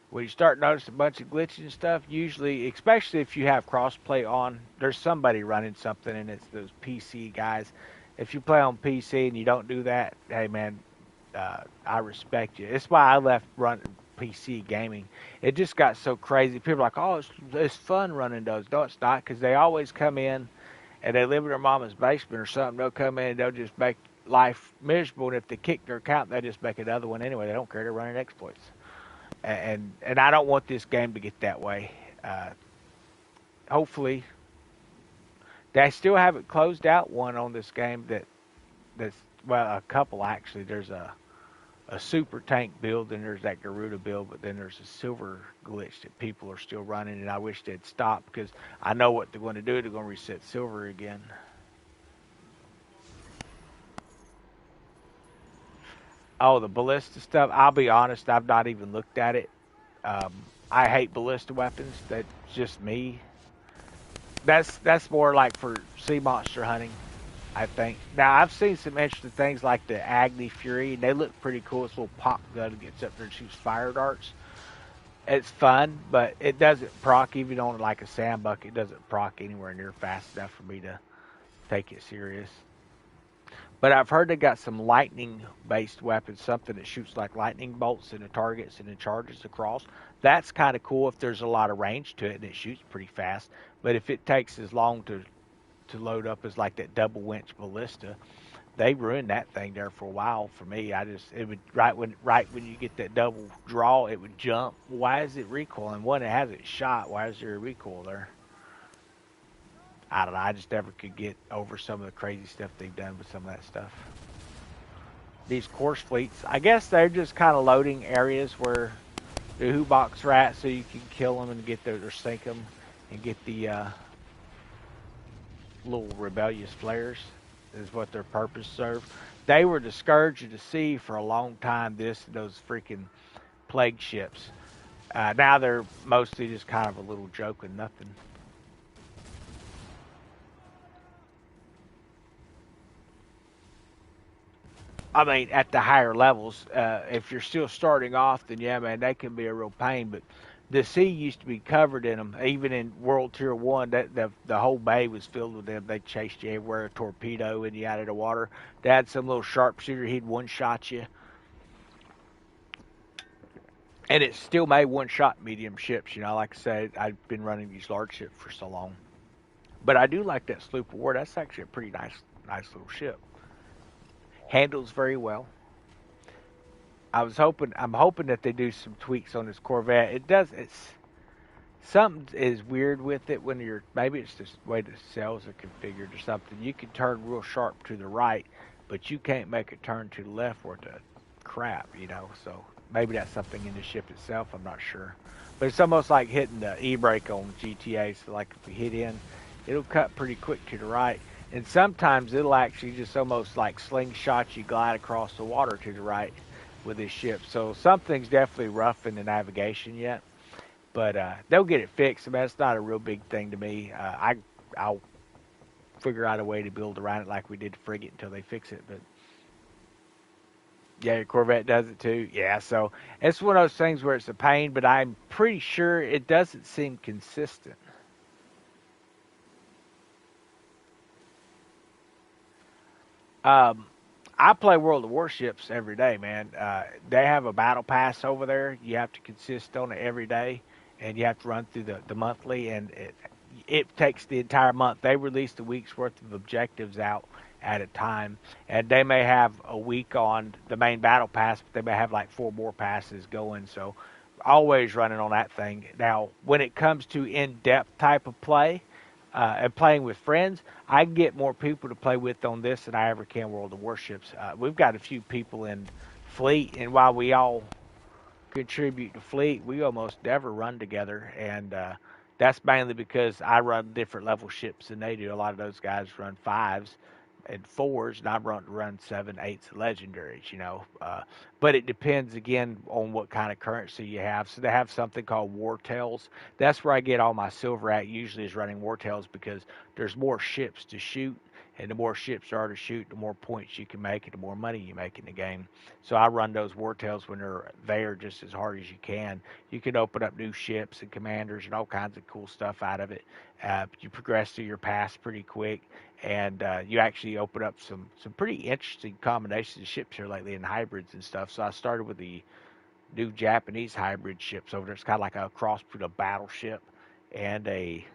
When you start noticing a bunch of glitches and stuff, usually, especially if you have crossplay on, there's somebody running something, and it's those PC guys. If you play on PC and you don't do that, hey man, I respect you. It's why I left running PC gaming. It just got so crazy. People are like, oh, it's fun running those. No, it's not, because they always come in and they live in their mama's basement or something. They'll come in and they'll just make life miserable, and if they kick their account, they just make another one anyway. They don't care. They're running exploits. And I don't want this game to get that way. Hopefully, they still haven't closed out one on this game that's well, a couple actually. There's a super tank build, and there's that Garuda build, but then there's a silver glitch that people are still running, and I wish they'd stop, because I know what they're going to do. They're going to reset silver again. Oh, the ballista stuff. I'll be honest, I've not even looked at it. Um, I hate ballista weapons. That's just me. That's more like for sea monster hunting, I think. Now I've seen some interesting things like the Agni Fury, and they look pretty cool. It's a little pop gun that gets up there and shoots fire darts. It's fun, but it doesn't proc even on like a sand bucket. It doesn't proc anywhere near fast enough for me to take it serious. But I've heard they got some lightning based weapons, something that shoots like lightning bolts into targets and then charges across. That's kind of cool if there's a lot of range to it and it shoots pretty fast. But if it takes as long to load up as like that double winch ballista, they ruined that thing there for a while for me. It would right when you get that double draw, it would jump. Why is it recoiling? One, it hasn't shot. Why is there a recoil there? I don't know. I just never could get over some of the crazy stuff they've done with some of that stuff. These course fleets, I guess they're just kind of loading areas where the hoo box rats so you can kill them and get or sink them and get the little rebellious flares is what their purpose served. They were the scourge of the sea for a long time. Those freaking plague ships. Now they're mostly just kind of a little joke and nothing. I mean, at the higher levels, if you're still starting off, then yeah, man, they can be a real pain. But the sea used to be covered in them. Even in World Tier One, that the whole bay was filled with them. They chased you everywhere, a torpedo in you out of the water. They had some little sharpshooter. He'd one shot you, and it still made one shot medium ships. You know, like I said, I've been running these large ships for so long. But I do like that sloop of war. That's actually a pretty nice little ship. Handles very well. I'm hoping that they do some tweaks on this Corvette. It's something is weird with it when maybe it's just the way the cells are configured or something. You can turn real sharp to the right, but you can't make it turn to the left or to crap, you know. So maybe that's something in the ship itself. I'm not sure, but it's almost like hitting the e-brake on GTA. So like if we hit in, it'll cut pretty quick to the right. And sometimes it'll actually just almost like slingshot you glide across the water to the right with this ship. So something's definitely rough in the navigation yet, but they'll get it fixed. I mean, it's not a real big thing to me. I'll figure out a way to build around it like we did the frigate until they fix it. But yeah, your Corvette does it too. Yeah, so it's one of those things where it's a pain, but I'm pretty sure it doesn't seem consistent. Um, I play World of Warships every day, man. They have a battle pass over there. You have to consist on it every day, and you have to run through the monthly, and it takes the entire month. They release a week's worth of objectives out at a time, and they may have a week on the main battle pass, but they may have like 4 more passes going. So, always running on that thing. Now, when it comes to in-depth type of play, and playing with friends, I can get more people to play with on this than I ever can World of Warships. We've got a few people in Fleet, and while we all contribute to Fleet, we almost never run together, and that's mainly because I run different level ships than they do. A lot of those guys run fives and fours, and I run seven, eights, legendaries. You know, but it depends again on what kind of currency you have. So they have something called War Tails. That's where I get all my silver at. Usually is running War Tails because there's more ships to shoot. And the more ships there are to shoot, the more points you can make and the more money you make in the game. So I run those War Tails when they're there just as hard as you can. You can open up new ships and commanders and all kinds of cool stuff out of it. You progress through your pass pretty quick, and you actually open up some pretty interesting combinations of ships here lately in hybrids and stuff. So I started with the new Japanese hybrid ships over there. It's kind of like a cross between a battleship and a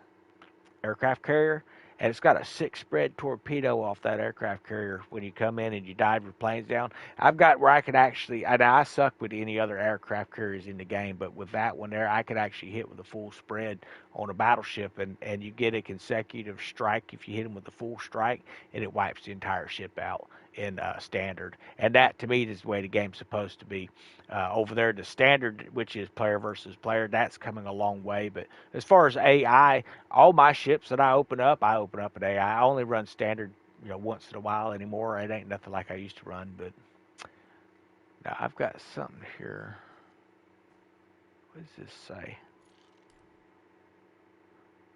aircraft carrier, and it's got a 6 spread torpedo off that aircraft carrier when you come in and you dive your planes down. I've got where I can actually, I suck with any other aircraft carriers in the game, but with that one there, I could actually hit with a full spread on a battleship, and you get a consecutive strike if you hit them with a full strike, and it wipes the entire ship out in standard. And that, to me, is the way the game's supposed to be. Over there, the standard, which is player versus player, that's coming a long way. But as far as AI, all my ships that I open up an AI. I only run standard, once in a while anymore. It ain't nothing like I used to run, but Now, I've got something here. What does this say?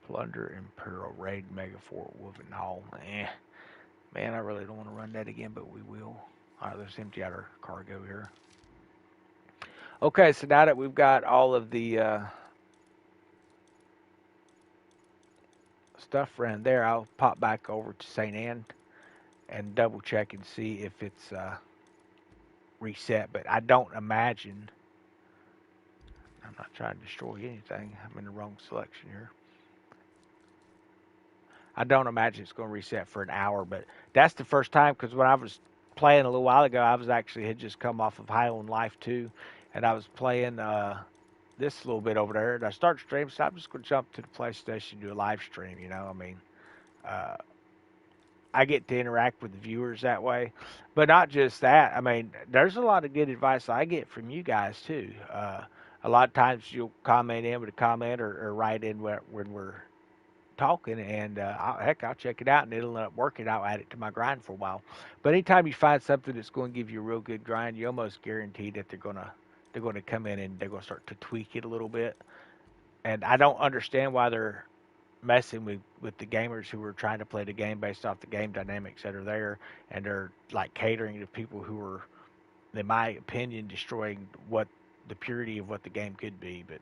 Plunder Imperial Raid Megafort Wolven Hall. Man, I really don't want to run that again, but we will. All right, let's empty out our cargo here. Okay, so now that we've got all of the stuff ran there, I'll pop back over to St. Anne and double check and see if it's reset. But I don't imagine. I'm not trying to destroy anything. I'm in the wrong selection here. I don't imagine it's going to reset for an hour, but that's the first time because when I was playing a little while ago, I was actually had just come off of Highland Life 2, and I was playing this little bit over there, and I started streaming, so I'm just going to jump to the PlayStation and do a live stream, you know, I mean, uh, I get to interact with the viewers that way, but not just that, I mean, there's a lot of good advice I get from you guys, too. A lot of times you'll comment in with a comment or write in when we're talking, and I'll check it out, and it'll end up working. I'll add it to my grind for a while. But anytime you find something that's going to give you a real good grind, you almost guarantee that they're gonna come in and they're gonna start to tweak it a little bit. And I don't understand why they're messing with the gamers who are trying to play the game based off the game dynamics that are there, and they're like catering to people who are, in my opinion, destroying what the purity of what the game could be. But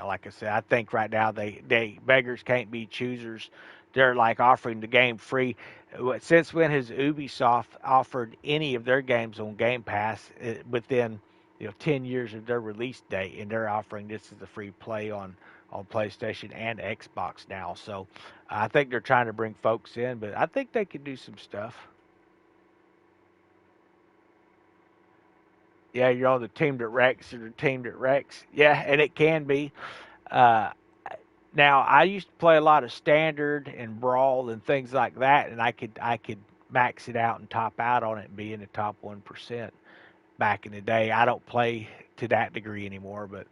like I said, I think right now they beggars can't be choosers. They're like offering the game free. Since when has Ubisoft offered any of their games on Game Pass within 10 years of their release date, and they're offering this as a free play on PlayStation and Xbox now. So I think they're trying to bring folks in, but I think they could do some stuff. Yeah, you're on the team that wrecks or the team that wrecks. Yeah, and it can be. Uh, Now I used to play a lot of standard and brawl and things like that, and I could max it out and top out on it and be in the top 1% back in the day. I don't play to that degree anymore, but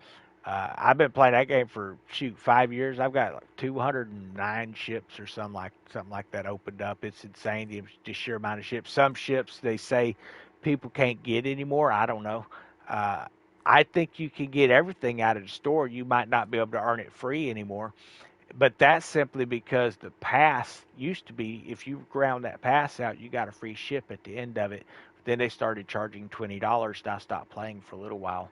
I've been playing that game for 5 years. I've got like 209 ships or something like that opened up. It's insane the sheer amount of ships. Some ships they say people can't get anymore. I don't know. Uh, I think you can get everything out of the store. You might not be able to earn it free anymore, but that's simply because the pass used to be if you ground that pass out, you got a free ship at the end of it. Then they started charging $20. And I stopped playing for a little while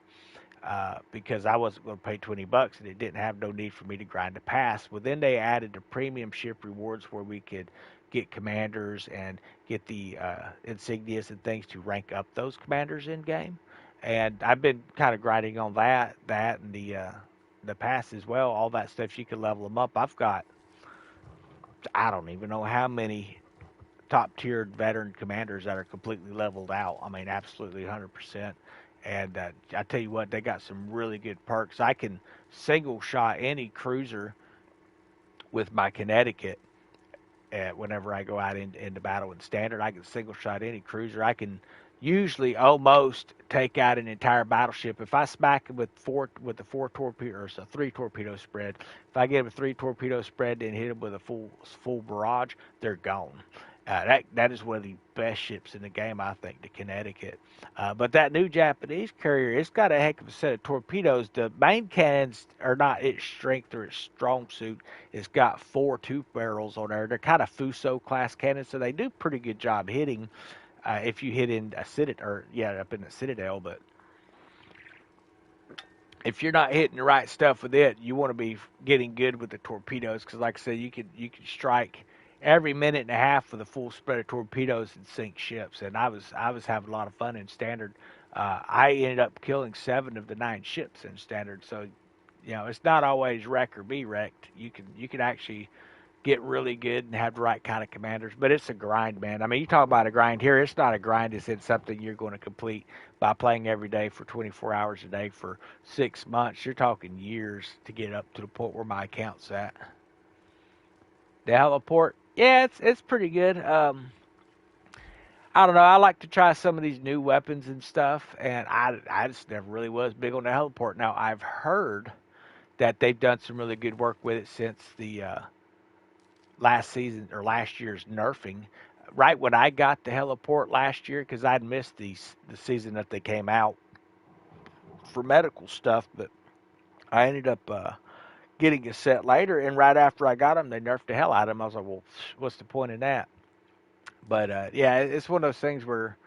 because I wasn't going to pay $20 and it didn't have no need for me to grind a pass. Well, then they added the premium ship rewards where we could get commanders and get the insignias and things to rank up those commanders in game. And I've been kind of grinding on that and the pass as well. All that stuff you can level them up. I've got I don't even know how many top tiered veteran commanders that are completely leveled out. I mean, absolutely 100%. And I tell you what, they got some really good perks. I can single shot any cruiser with my Connecticut. Whenever I go out into battle in standard, I can single shot any cruiser. I can usually almost take out an entire battleship if I smack it with the four torpedo or a three torpedo spread. If I get them a three torpedo spread and hit them with a full barrage, they're gone. That is one of the best ships in the game, I think, the Connecticut. But that new Japanese carrier, it's got a heck of a set of torpedoes. The main cannons are not its strength or its strong suit. It's got 4 2 barrels on there. They're kind of Fuso class cannons, so they do pretty good job hitting if you hit in a up in the Citadel. But if you're not hitting the right stuff with it, you want to be getting good with the torpedoes because, like I said, you could strike every minute and a half with a full spread of torpedoes and sink ships. And I was having a lot of fun in standard. I ended up killing 7 of the 9 ships in standard. So it's not always wreck or be wrecked. You can actually get really good and have the right kind of commanders. But it's a grind, man. I mean, you talk about a grind here. It's not a grind. It's something you're going to complete by playing every day for 24 hours a day for 6 months. You're talking years to get up to the point where my account's at. The heliport, yeah, it's pretty good. I don't know. I like to try some of these new weapons and stuff, and I just never really was big on the heliport. Now I've heard that they've done some really good work with it since the last season or last year's nerfing. right when I got the heliport last year, because I'd missed the season that they came out for medical stuff, but I ended up getting a set later, and right after I got them, they nerfed the hell out of them. I was like, well, what's the point in that? But yeah, it's one of those things where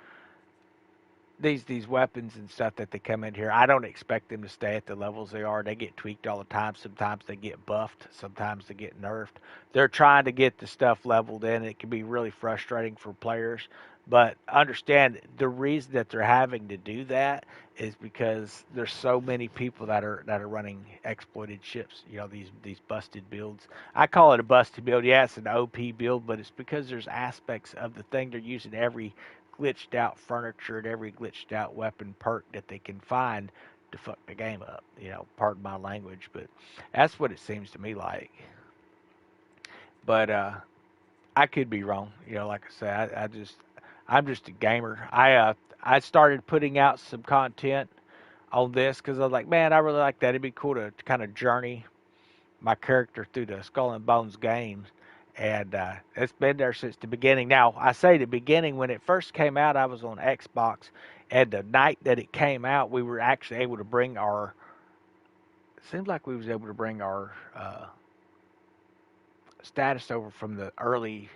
these weapons and stuff that they come in here, I don't expect them to stay at the levels they are. They get tweaked all the time. Sometimes they get buffed. Sometimes they get nerfed. They're trying to get the stuff leveled in. It can be really frustrating for players. But understand the reason that they're having to do that is because there's so many people that are running exploited ships. You know, these busted builds. I call it a busted build. Yeah, it's an OP build, but it's because there's aspects of the thing they're using every glitched out furniture and every glitched out weapon perk that they can find to fuck the game up. You know, pardon my language, but that's what it seems to me like. But I could be wrong. You know, like I say, I'm just a gamer. I started putting out some content on this because I was like, man, I really like that. It'd be cool to kind of journey my character through the Skull and Bones games, and it's been there since the beginning. Now, I say the beginning when it first came out, I was on Xbox, and the night that it came out, we were actually able to bring our. It seems like we was able to bring our status over from the early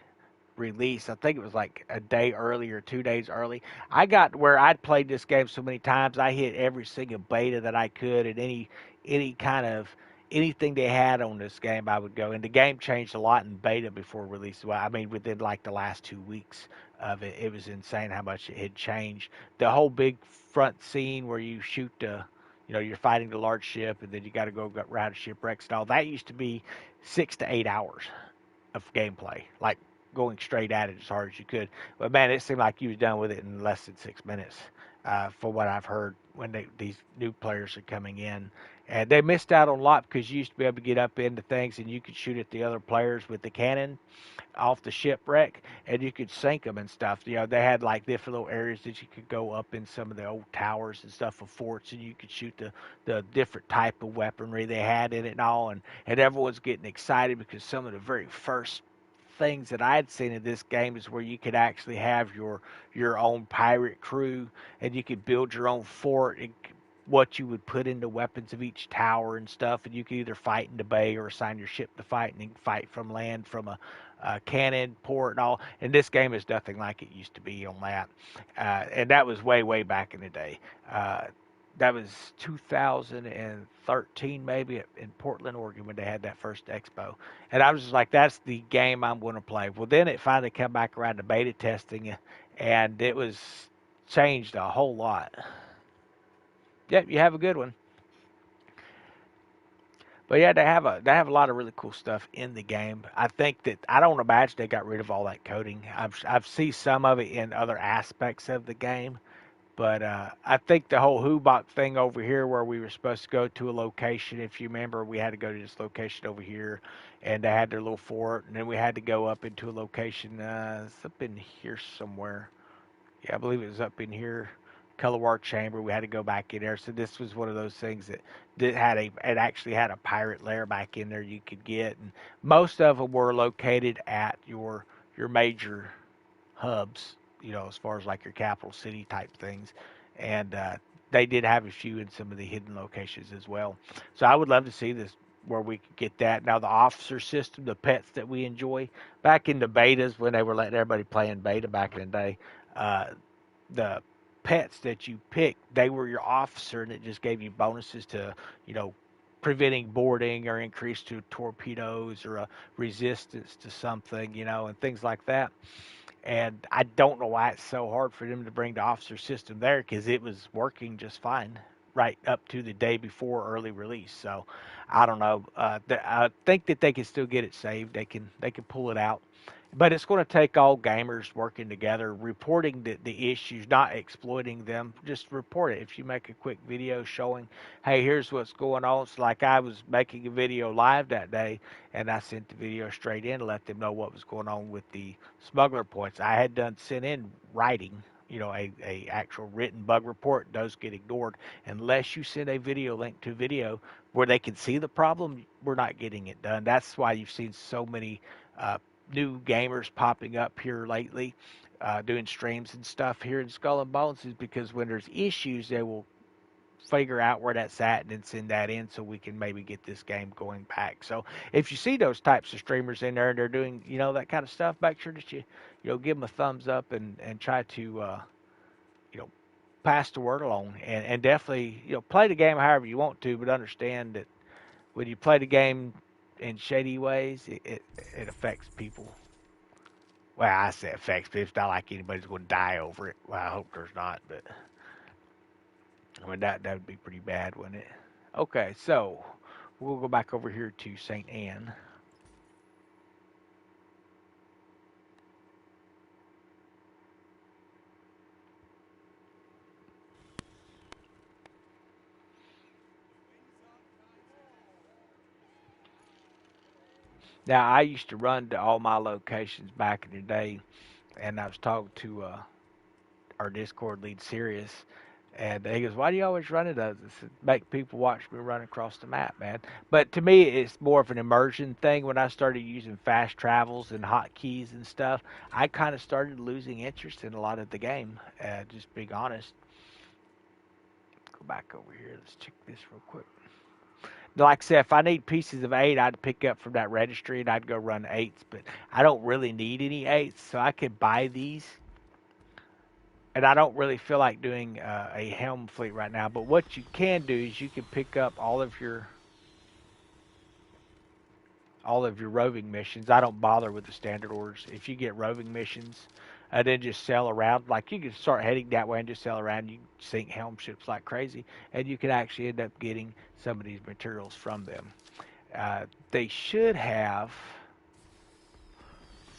release. I think it was like a day early or 2 days early. I got where I'd played this game so many times. I hit every single beta that I could, and any kind of anything they had on this game, I would go. And the game changed a lot in beta before release. Well, I mean, within like the last 2 weeks of it, it was insane how much it had changed. The whole big front scene where you shoot the you're fighting the large ship, and then you got to go around shipwrecks and all. That used to be 6 to 8 hours of gameplay, like going straight at it as hard as you could. But man, it seemed like you was done with it in less than 6 minutes, for what I've heard when these new players are coming in. And they missed out on a lot because you used to be able to get up into things and you could shoot at the other players with the cannon off the shipwreck, and you could sink them and stuff. You know, they had like different little areas that you could go up in some of the old towers and stuff of forts, and you could shoot the different type of weaponry they had in it and all. And everyone's getting excited because some of the very first things that I had seen in this game is where you could actually have your own pirate crew, and you could build your own fort and what you would put into weapons of each tower and stuff, and you could either fight in the bay or assign your ship to fight, and then fight from land from a cannon port and all. And this game is nothing like it used to be on that, and that was way back in the day. That was 2013 maybe in Portland, Oregon when they had that first expo. And I was just like, that's the game I'm going to play. Well, then it finally came back around to beta testing, and it was changed a whole lot. Yep, you have a good one. But yeah, they have a lot of really cool stuff in the game. I think that I don't imagine they got rid of all that coding. I've seen some of it in other aspects of the game, but I think the whole Hubok thing over here, where we were supposed to go to a location, if you remember, we had to go to this location over here, and they had their little fort, and then we had to go up into a location. It's up in here somewhere. Yeah, I believe it was up in here, Colorwar Chamber. We had to go back in there. So this was one of those things that it actually had a pirate lair back in there you could get, and most of them were located at your major hubs, as far as like your capital city type things. And they did have a few in some of the hidden locations as well. So I would love to see this where we could get that. Now the officer system, the pets that we enjoy, back in the betas when they were letting everybody play in beta back in the day, uh, the pets that you picked, they were your officer, and it just gave you bonuses to, you know, preventing boarding or increase to torpedoes or a resistance to something, and things like that. And I don't know why it's so hard for them to bring the officer system there because it was working just fine right up to the day before early release. So I don't know. I think that they can still get it saved. They can pull it out. But it's going to take all gamers working together, reporting the issues, not exploiting them. Just report it. If you make a quick video showing, hey, here's what's going on. It's like I was making a video live that day, and I sent the video straight in to let them know what was going on with the smuggler points. I had done sent in writing, a actual written bug report. Those get ignored unless you send a video link to video where they can see the problem. We're not getting it done. That's why you've seen so many new gamers popping up here lately, doing streams and stuff here in Skull and Bones, is because when there's issues, they will figure out where that's at and then send that in so we can maybe get this game going back. So if you see those types of streamers in there and they're doing, that kind of stuff, make sure that you give them a thumbs up and try to, you know, pass the word along and definitely, play the game however you want to, but understand that when you play the game in shady ways, it affects people. Well, I say affects, but it's not like anybody's going to die over it. Well, I hope there's not, but I mean that would be pretty bad, wouldn't it? Okay, so we'll go back over here to St. Anne. Now, I used to run to all my locations back in the day, and I was talking to our Discord lead, Sirius, and he goes, "Why do you always run to those?" I said, "Make people watch me run across the map, man." But to me, it's more of an immersion thing. When I started using fast travels and hotkeys and stuff, I kind of started losing interest in a lot of the game. Just being honest. Go back over here. Let's check this real quick. Like I said, if I need pieces of eight, I'd pick up from that registry and I'd go run eights. But I don't really need any eights, so I could buy these. And I don't really feel like doing a helm fleet right now. But what you can do is you can pick up all of your roving missions. I don't bother with the standard orders. If you get roving missions, then just sail around. Like you can start heading that way and just sail around. You sink helm ships like crazy, and you can actually end up getting some of these materials from them. They should have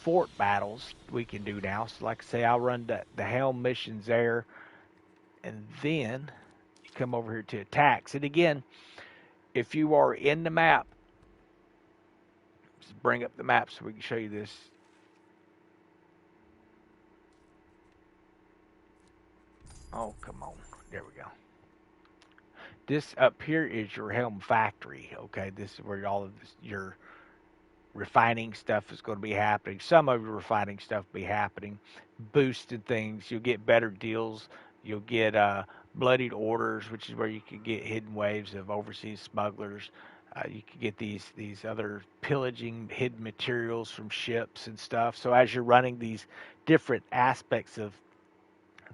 fort battles we can do now. So, like I say, I'll run the helm missions there, and then you come over here to attacks. And again, if you are in the map, just bring up the map so we can show you this. Oh, come on. There we go. This up here is your helm factory. Okay, this is where all of your refining stuff is going to be happening. Some of your refining stuff will be happening, boosted things. You'll get better deals. You'll get bloodied orders, which is where you can get hidden waves of overseas smugglers. You can get these other pillaging hidden materials from ships and stuff. So as you're running these different aspects of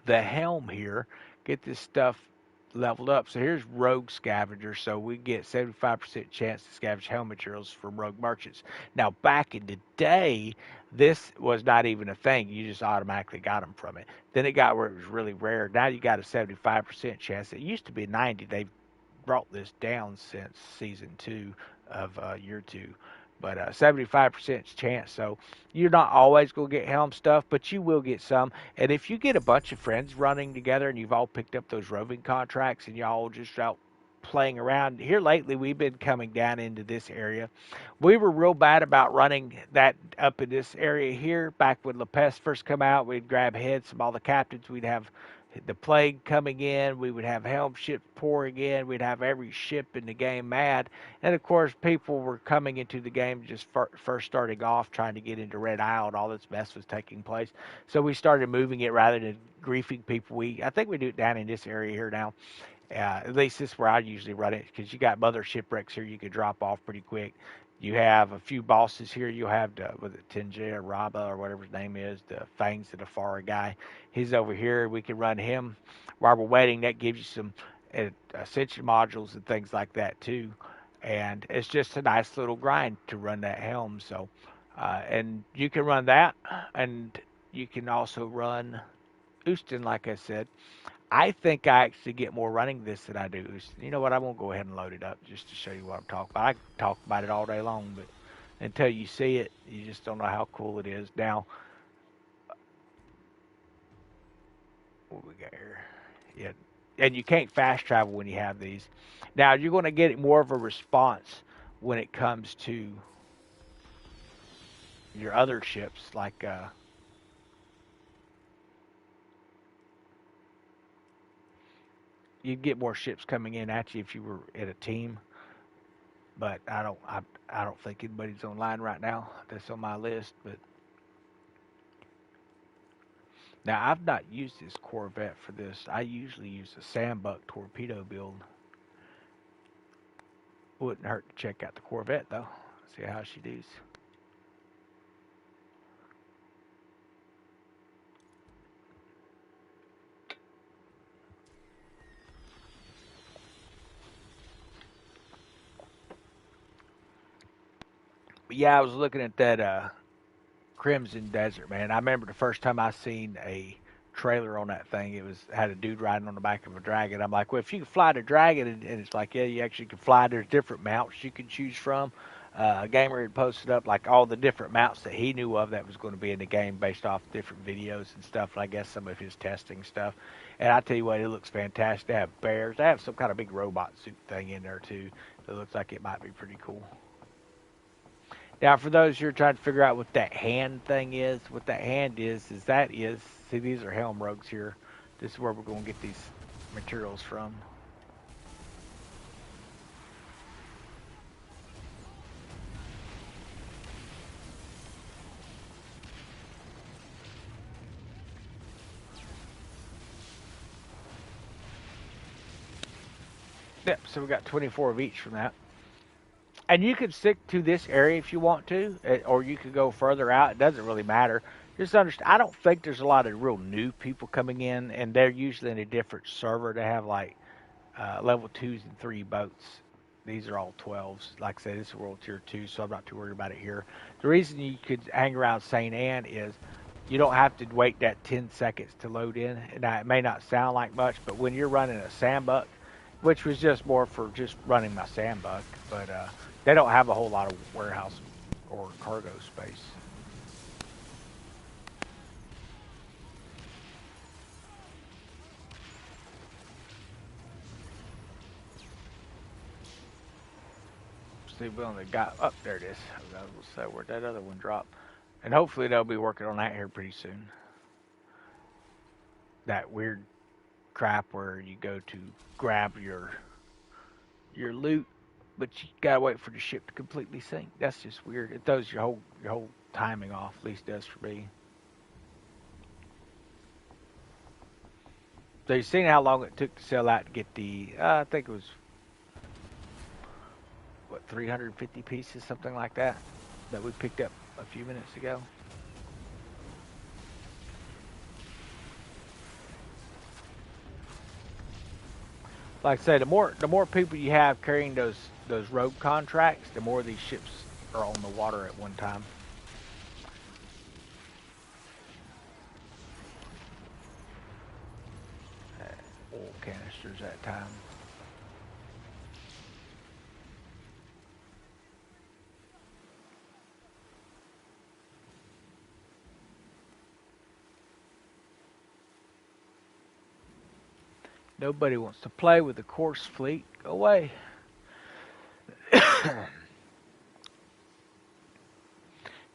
the helm here, get this stuff leveled up. So here's rogue scavenger. So we get 75% chance to scavenge helm materials from rogue merchants. Now back in the day, this was not even a thing. You just automatically got them from it. Then it got where it was really rare. Now you got a 75% chance. It used to be 90. They've brought this down since season 2 of year 2. But 75% chance. So you're not always going to get helm stuff, but you will get some. And if you get a bunch of friends running together and you've all picked up those roving contracts and y'all just out playing around, here lately we've been coming down into this area. We were real bad about running that up in this area here. Back when La Peste first come out, we'd grab heads from all the captains. We'd have the plague coming in. We would have helm ships pouring in. We'd have every ship in the game mad. And of course, people were coming into the game just first starting off, trying to get into Red Isle, and all this mess was taking place. So we started moving it rather than griefing people. I think we do it down in this area here now. At least this is where I usually run it, because you got mother shipwrecks here you could drop off pretty quick. You have a few bosses here. You'll have was it Tenja or Raba or whatever his name is, the Fangs of the Far guy. He's over here. We can run him while we're waiting. That gives you some ascension modules and things like that too. And it's just a nice little grind to run that helm. So, and you can run that, and you can also run Houston, like I said. I think I actually get more running this than I do. You know what? I won't go ahead and load it up just to show you what I'm talking about. I can talk about it all day long, but until you see it, you just don't know how cool it is. Now, what we got here? Yeah, and you can't fast travel when you have these. Now, you're going to get more of a response when it comes to your other ships, like you'd get more ships coming in at you if you were in a team. But I don't think anybody's online right now that's on my list. But Now, I've not used this Corvette for this. I usually use a Sandbuck torpedo build. Wouldn't hurt to check out the Corvette, though. See how she does. But yeah, I was looking at that Crimson Desert, man. I remember the first time I seen a trailer on that thing. It was had a dude riding on the back of a dragon. I'm like, well, if you can fly the dragon, and it's like, yeah, you actually can fly. There's different mounts you can choose from. A gamer had posted up like all the different mounts that he knew of that was going to be in the game based off different videos and stuff. And I guess some of his testing stuff. And I tell you what, it looks fantastic. They have bears. They have some kind of big robot suit thing in there too. It looks like it might be pretty cool. Now, for those who are trying to figure out what that hand thing is, what that hand is that is, see, these are helm rugs here. This is where we're going to get these materials from. Yep, so we got 24 of each from that. And you can stick to this area if you want to, or you could go further out. It doesn't really matter. Just understand, I don't think there's a lot of real new people coming in, and they're usually in a different server. They have like level 2s and 3 boats. These are all 12s. Like I said, this is World Tier 2, so I'm not too worried about it here. The reason you could hang around St. Anne is you don't have to wait that 10 seconds to load in. Now, it may not sound like much, but when you're running a sandbuck, which was just more for just running my sandbuck, but they don't have a whole lot of warehouse or cargo space. See, we only got up there. It is. I was say where'd that other one drop, and hopefully they'll be working on that here pretty soon. That weird crap where you go to grab your loot, but you gotta wait for the ship to completely sink. That's just weird. It throws your whole timing off. At least it does for me. So you seen how long it took to sell out to get the? I think it was what 350 pieces, something like that, that we picked up a few minutes ago. Like I say, the more people you have carrying those rogue contracts, the more these ships are on the water at one time. Oil canisters at a time. Nobody wants to play with the course fleet. Go away.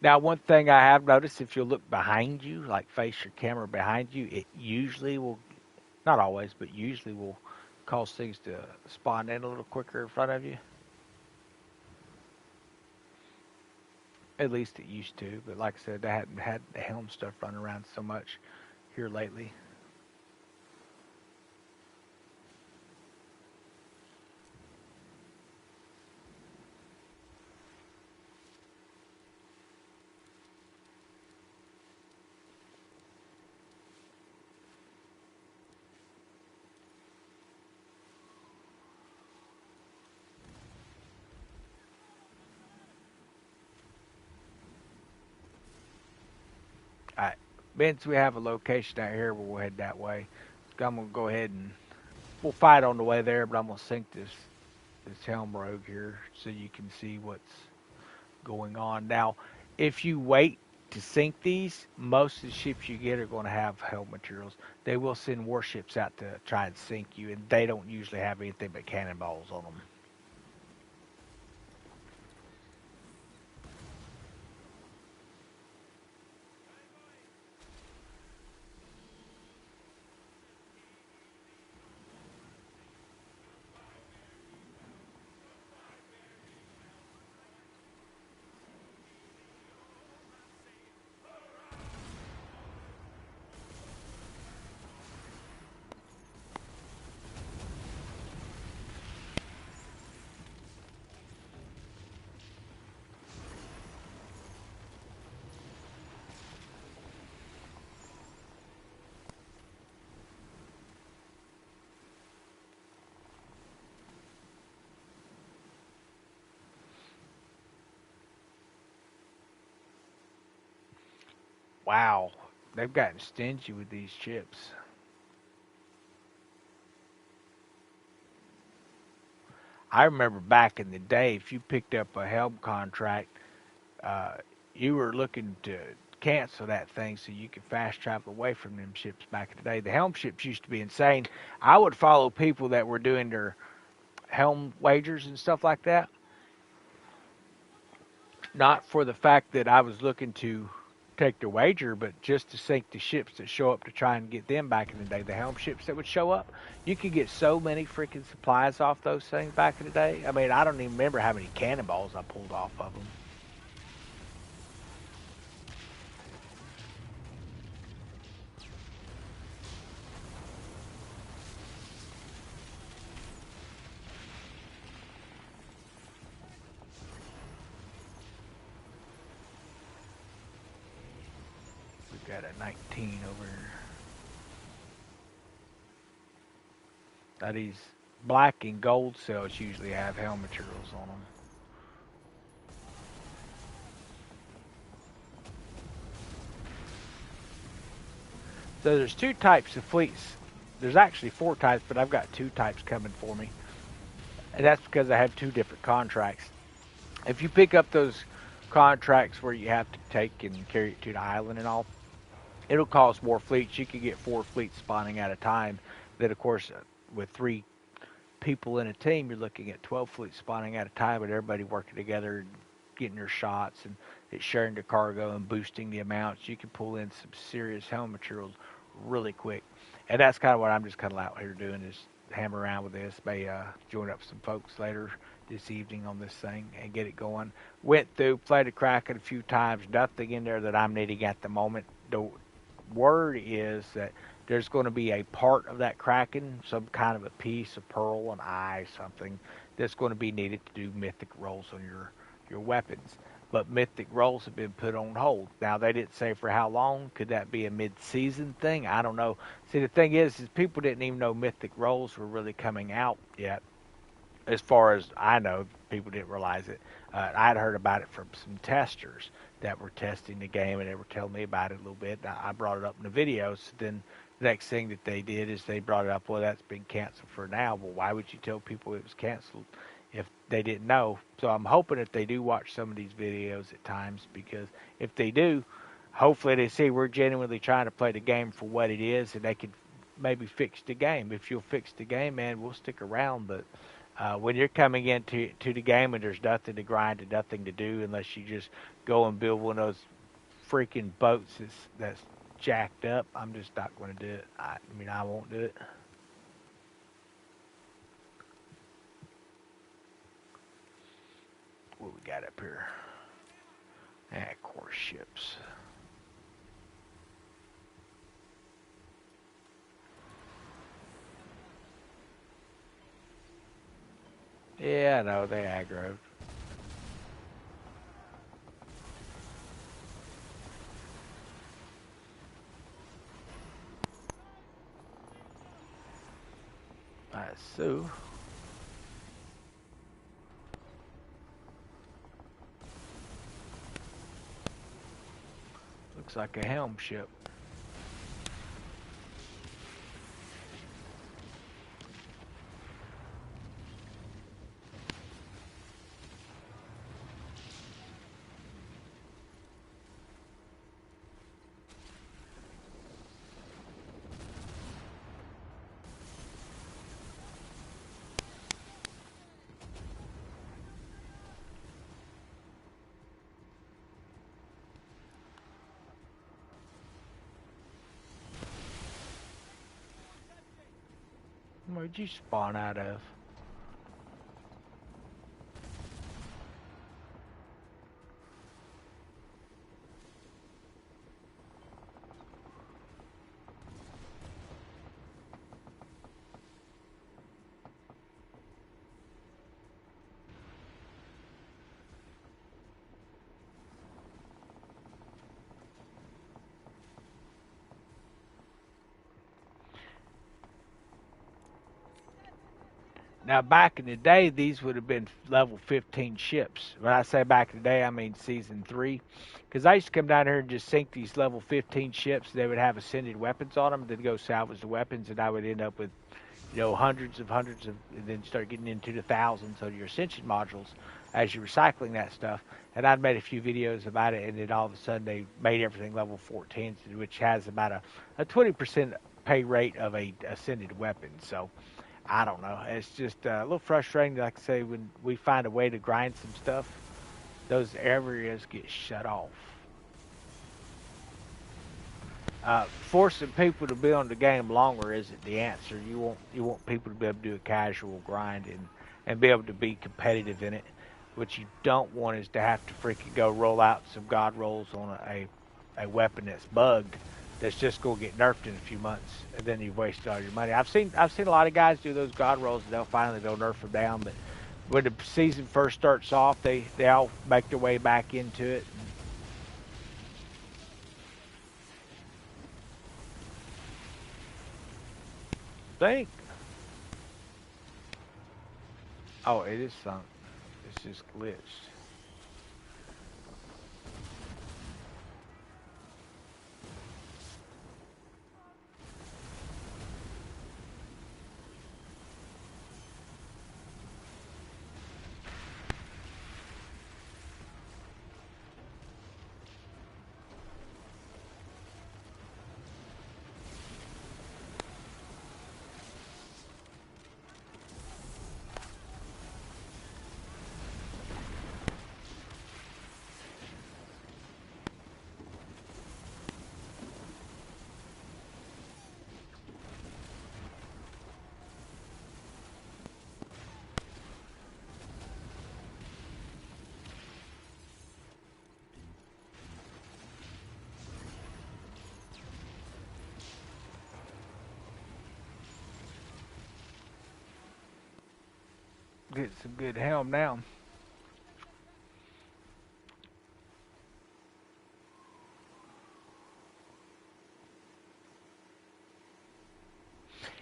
Now, one thing I have noticed, if you look behind you, like face your camera behind you, it usually will, not always, but usually will cause things to spawn in a little quicker in front of you. At least it used to, but like I said, I hadn't had the helm stuff running around so much here lately. Alright, since we have a location out here, we'll head that way. I'm gonna go ahead and we'll fight on the way there, but I'm gonna sink this helm rogue here so you can see what's going on. Now, if you wait to sink these, most of the ships you get are going to have helm materials. They will send warships out to try and sink you, and they don't usually have anything but cannonballs on them. Wow, they've gotten stingy with these chips. I remember back in the day, if you picked up a helm contract, uh, you were looking to cancel that thing so you could fast travel away from them ships back in the day. The helm ships used to be insane. I would follow people that were doing their helm wagers and stuff like that, not for the fact that I was looking to take the wager, but just to sink the ships that show up to try and get them back in the day. The helm ships that would show up, you could get so many freaking supplies off those things back in the day. I mean, I don't even remember how many cannonballs I pulled off of them. We've got a 19 over here. Now these black and gold cells usually have helm materials on them. So there's two types of fleets. There's actually four types, but I've got two types coming for me. And that's because I have two different contracts. If you pick up those contracts where you have to take and carry it to the island and all, it'll cost more fleets. You could get four fleets spawning at a time. Then, of course, with three people in a team, you're looking at 12 fleets spawning at a time, with everybody working together, getting their shots, and it's sharing the cargo and boosting the amounts. You can pull in some serious helm materials really quick. And that's kind of what I'm just kind of out here doing, is hammer around with this. May join up some folks later this evening on this thing and get it going. Went through, played the Kraken a few times. Nothing in there that I'm needing at the moment. The word is that there's going to be a part of that Kraken, some kind of a piece, a pearl, an eye, something that's going to be needed to do mythic rolls on your weapons. But mythic rolls have been put on hold. Now, they didn't say for how long. Could that be a mid-season thing? I don't know. See, the thing is people didn't even know mythic rolls were really coming out yet. As far as I know, people didn't realize it. I'd heard about it from some testers that were testing the game, and they were telling me about it a little bit. I brought it up in the videos. Then the next thing that they did is they brought it up, well, that's been canceled for now. Well, why would you tell people it was canceled if they didn't know? So I'm hoping that they do watch some of these videos at times, because if they do, hopefully they see we're genuinely trying to play the game for what it is, and they can maybe fix the game. If you'll fix the game, man, we'll stick around. But when you're coming into the game and there's nothing to grind and nothing to do unless you just go and build one of those freaking boats that's jacked up, I'm just not going to do it. I mean, I won't do it. What we got up here? Course ships. Yeah, no, they aggroed. Alright, so looks like a helm ship. Where'd you spawn out of? Now, back in the day, these would have been level 15 ships. When I say back in the day, I mean season 3. Because I used to come down here and just sink these level 15 ships. They would have ascended weapons on them. Then go salvage the weapons, and I would end up with, hundreds of, and then start getting into the thousands of your ascension modules as you're recycling that stuff. And I'd made a few videos about it, and then all of a sudden they made everything level 14, which has about a 20% pay rate of a ascended weapon. So I don't know. It's just a little frustrating. Like I say, when we find a way to grind some stuff, those areas get shut off. Forcing people to be on the game longer isn't the answer. You want people to be able to do a casual grind and be able to be competitive in it. What you don't want is to have to freaking go roll out some god rolls on a weapon that's bugged, that's just gonna get nerfed in a few months, and then you've wasted all your money. I've seen a lot of guys do those god rolls, and they'll nerf them down. But when the season first starts off, they all make their way back into it. Think, oh, it is sunk. It's just glitched. Get some good helm now.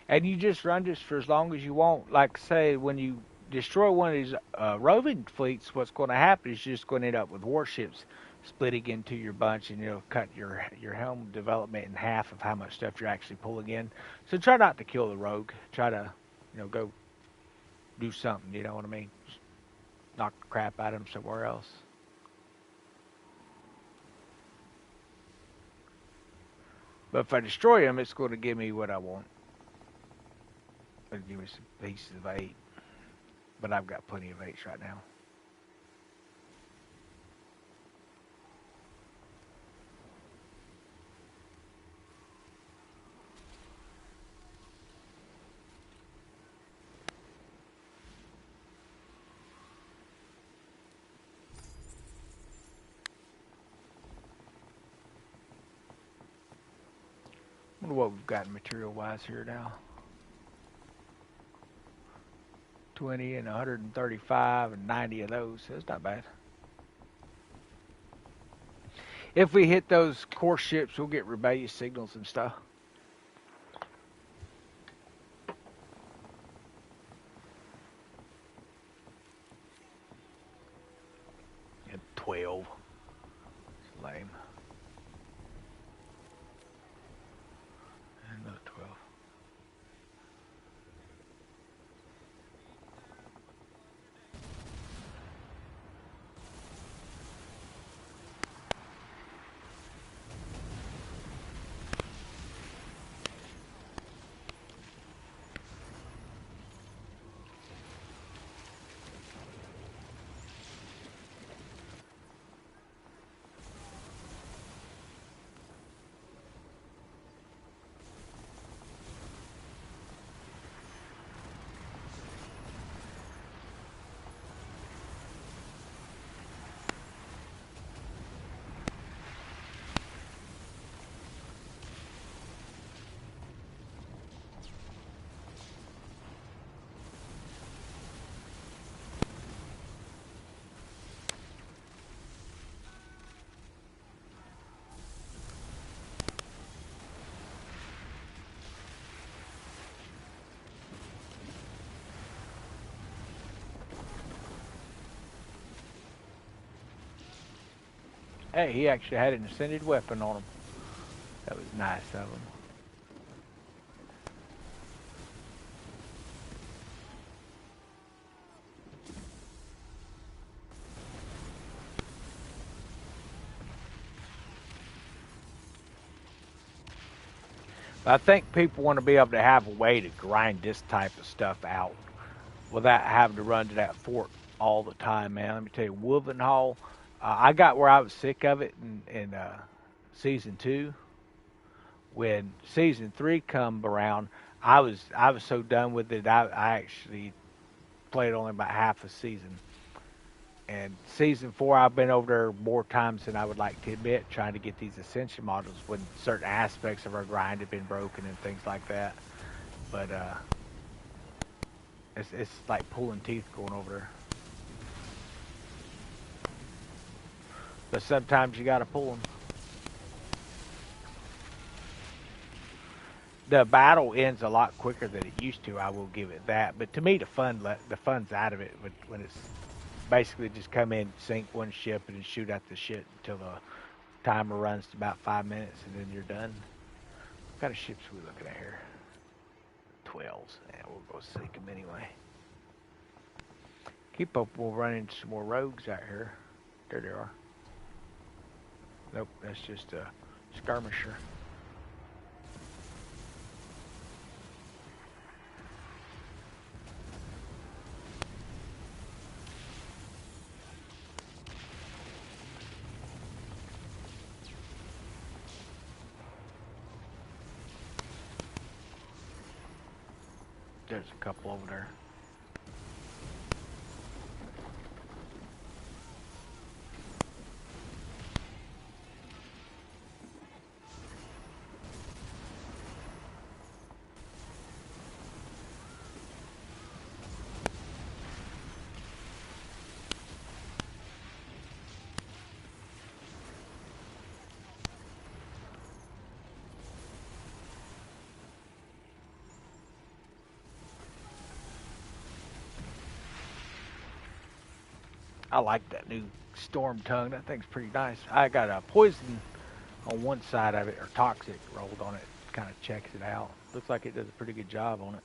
And you just run this for as long as you want. Like say, when you destroy one of these roving fleets, what's going to happen is you're just going to end up with warships splitting into your bunch, and it'll cut your helm development in half of how much stuff you're actually pulling in. So try not to kill the rogue. Try to, go do something. You know what I mean? Just knock the crap out of him somewhere else. But if I destroy him, it's going to give me what I want. It'll give me some pieces of 8. But I've got plenty of 8s right now. I wonder what we've got material-wise here now. 20 and 135 and 90 of those. That's not bad. If we hit those core ships, we'll get rebellious signals and stuff. And 12. It's lame. And another 12. Hey, he actually had an ascended weapon on him. That was nice of him. But I think people want to be able to have a way to grind this type of stuff out without having to run to that fort all the time, man. Let me tell you, Wolvenhall, I got where I was sick of it in season two. When season three come around, I was so done with it. I actually played only about half a season. And season four, I've been over there more times than I would like to admit, trying to get these ascension models when certain aspects of our grind have been broken and things like that. But it's like pulling teeth going over there. But sometimes you got to pull them. The battle ends a lot quicker than it used to. I will give it that. But to me, the fun's out of it when it's basically just come in, sink one ship, and then shoot at the shit until the timer runs to about 5 minutes, and then you're done. What kind of ships are we looking at here? 12s. Yeah, we'll go seek them anyway. Keep up, we'll run into some more rogues out here. There they are. Nope, that's just a skirmisher. There's a couple over there. I like that new storm tongue. That thing's pretty nice. I got a poison on one side of it, or toxic rolled on it. Kind of checks it out. Looks like it does a pretty good job on it.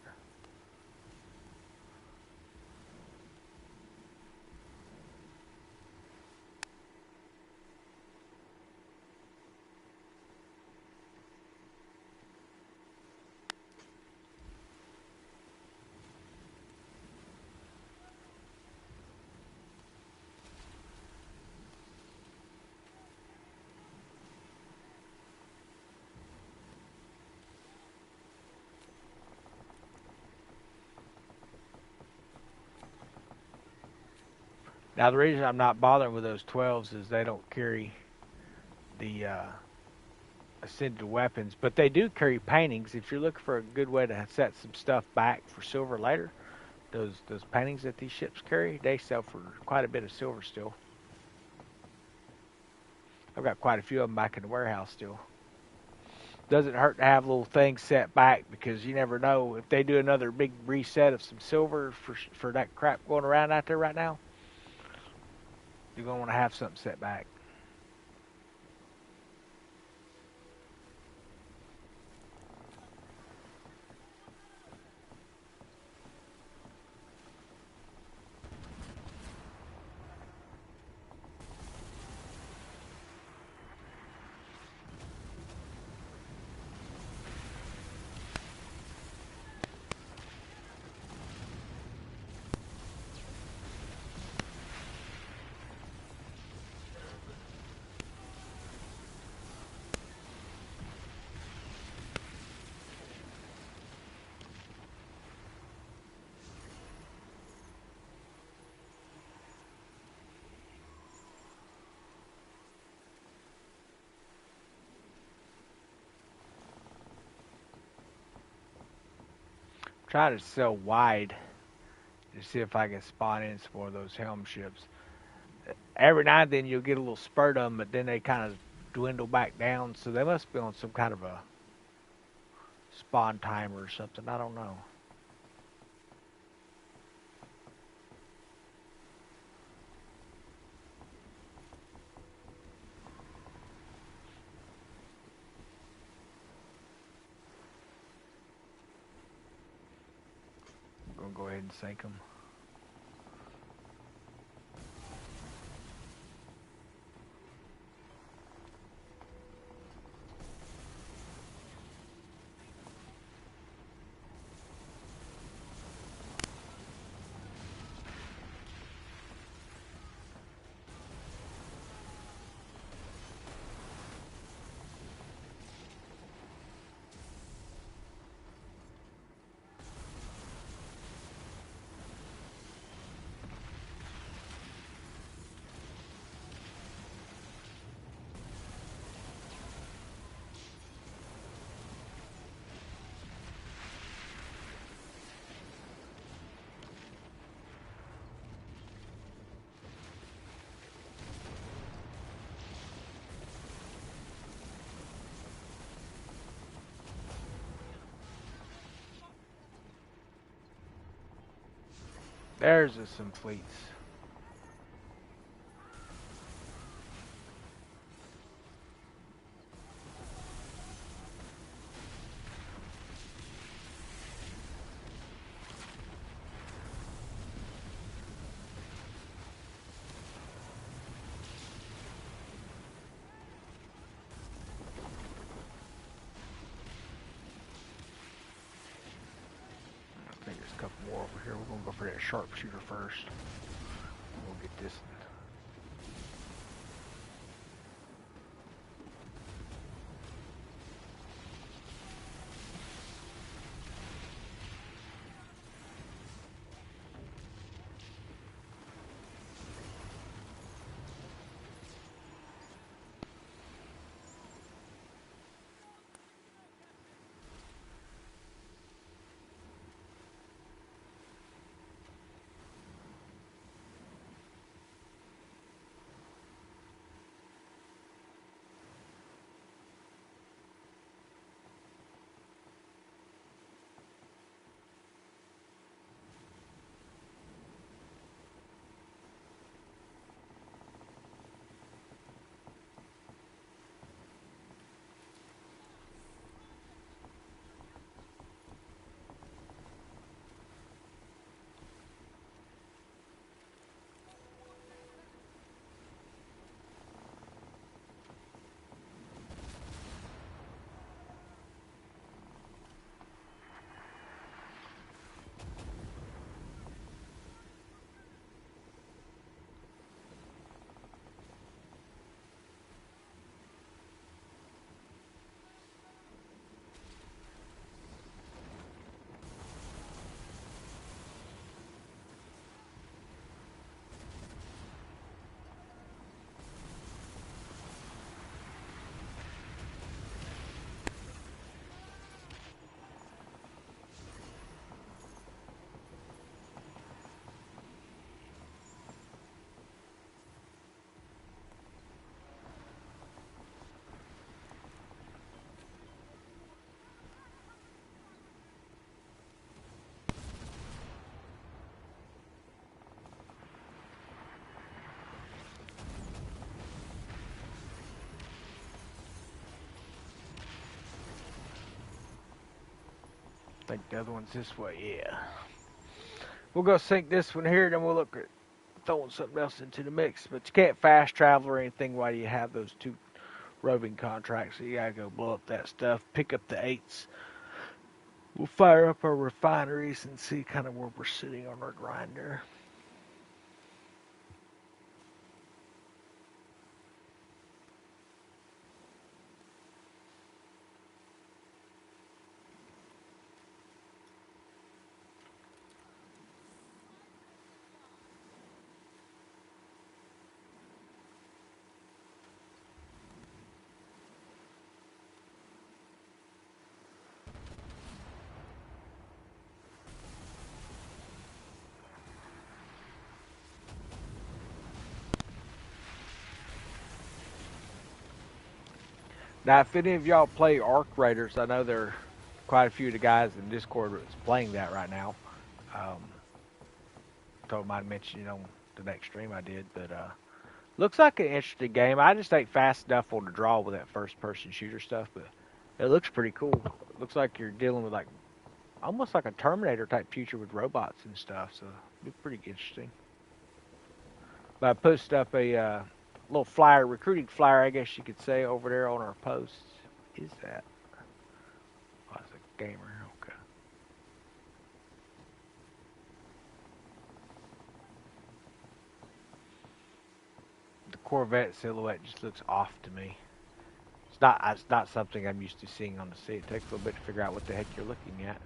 Now the reason I'm not bothering with those 12s is they don't carry the ascended weapons, but they do carry paintings. If you're looking for a good way to set some stuff back for silver later, those paintings that these ships carry, they sell for quite a bit of silver still. I've got quite a few of them back in the warehouse still. Doesn't hurt to have little things set back because you never know if they do another big reset of some silver for that crap going around out there right now. You're gonna want to have something set back. Try to sell wide to see if I can spawn in some more of those helm ships. Every now and then you'll get a little spurt of them, but then they kind of dwindle back down. So they must be on some kind of a spawn timer or something. I don't know. ahead and sink them. There's some fleets. I think there's a couple more over here. We're going to go for that sharpshooter first. We'll get this. I think the other one's this way, yeah. We'll go sink this one here, then we'll look at throwing something else into the mix. But you can't fast travel or anything while you have those two roving contracts, so you gotta go blow up that stuff, pick up the eights. We'll fire up our refineries and see kind of where we're sitting on our grinder. Now, if any of y'all play Arc Raiders, I know there are quite a few of the guys in Discord that's playing that right now. Told them I'd mention it on the next stream I did, but looks like an interesting game. I just ain't fast enough on the draw with that first-person shooter stuff, but it looks pretty cool. It looks like you're dealing with like Almost like a Terminator type future with robots and stuff. So it'd be pretty interesting. But I posted up a little flyer, recruiting flyer, I guess you could say, over there on our posts. What is that? Oh, it's a gamer. Okay. The Corvette silhouette just looks off to me. It's not something I'm used to seeing on the sea. It takes a little bit to figure out what the heck you're looking at.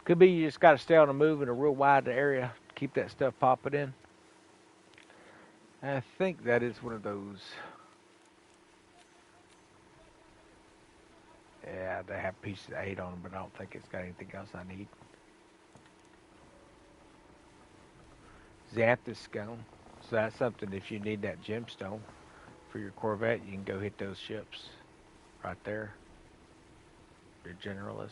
Could be you just got to stay on the move in a real wide area to keep that stuff popping in. I think that is one of those. Yeah, they have pieces of 8 on them, but I don't think it's got anything else I need. Xanthus scone. So that's something, if you need that gemstone for your Corvette, you can go hit those ships right there. Your generalist.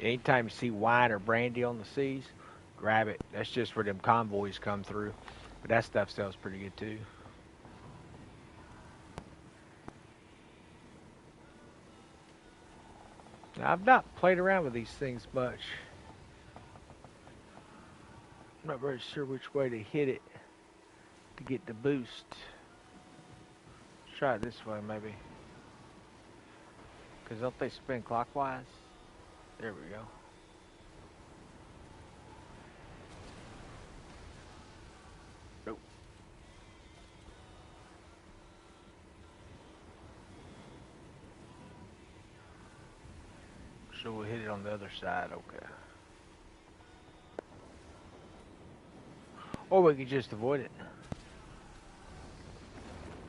Anytime you see wine or brandy on the seas, grab it. That's just where them convoys come through. But that stuff sells pretty good too. Now, I've not played around with these things much. I'm not very sure which way to hit it to get the boost. Let's try it this way maybe. Because don't they spin clockwise? There we go. Nope. So we'll hit it on the other side, okay. Or we could just avoid it.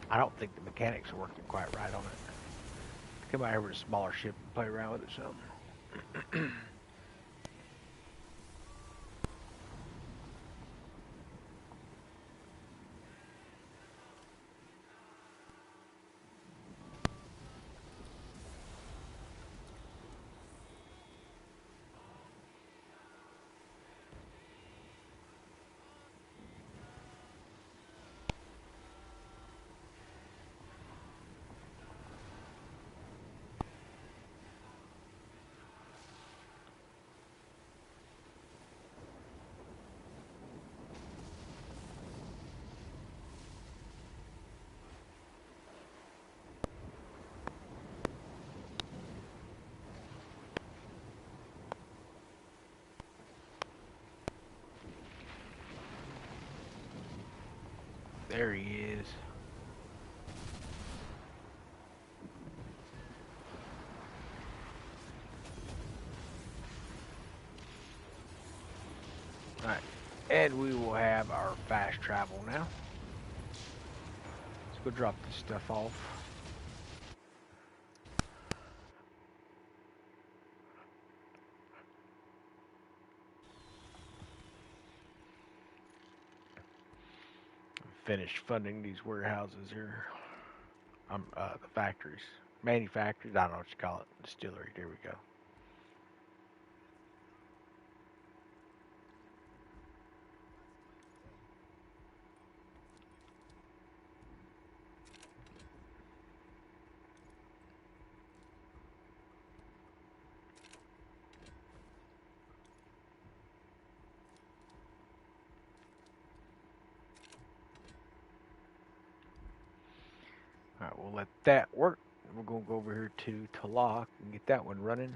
I don't think the mechanics are working quite right on it. Come out here with a smaller ship and play around with it some. There he is. Alright, and we will have our fast travel now. Let's go drop this stuff off. Finish funding these warehouses here. The factories. Manufacturers, I don't know what you call it. Distillery, there we go. Alright, we'll let that work. We're going to go over here to Talak and get that one running.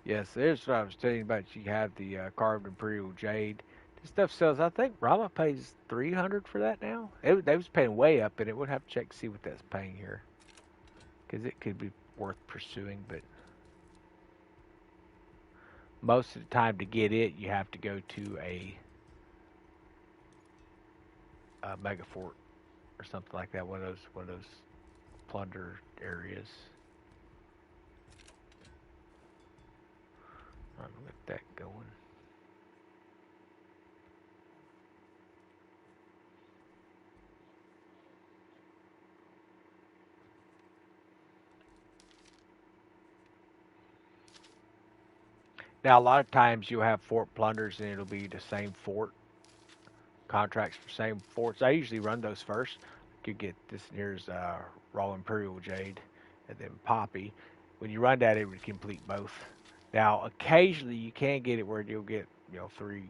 Yes, there's what I was telling you about. You have the carved imperial jade. This stuff sells. I think Rama pays 300 for that now. They was paying way up, and it would have to check to see what that's paying here, because it could be worth pursuing. But most of the time, to get it, you have to go to a mega fort or something like that. One of those plunder areas. All right, we'll get that going. Now, a lot of times you'll have fort plunders, and it'll be the same fort contracts for same forts. I usually run those first. You get this. Here's raw imperial jade, and then poppy. When you run that, it would complete both. Now, occasionally you can get it where you'll get 3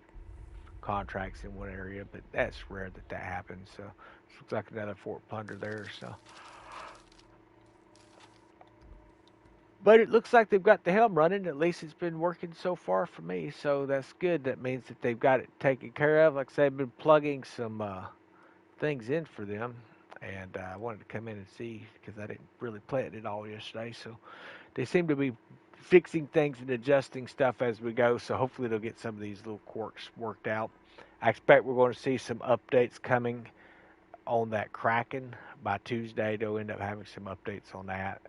contracts in one area, but that's rare that happens. So, this looks like another fort plunder there. So. But it looks like they've got the helm running. At least it's been working so far for me. So that's good. That means that they've got it taken care of. Like I said, I've been plugging some things in for them. And I wanted to come in and see because I didn't really play it at all yesterday. So they seem to be fixing things and adjusting stuff as we go. So hopefully they'll get some of these little quirks worked out. I expect we're going to see some updates coming on that Kraken. By Tuesday, they'll end up having some updates on that.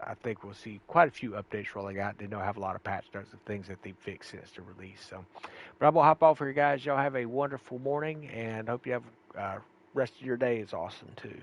I think we'll see quite a few updates rolling out. They know have a lot of patch notes of things that they've fixed since the release. So, but I'm gonna hop off here, guys. Y'all have a wonderful morning, and hope you have rest of your day is awesome too.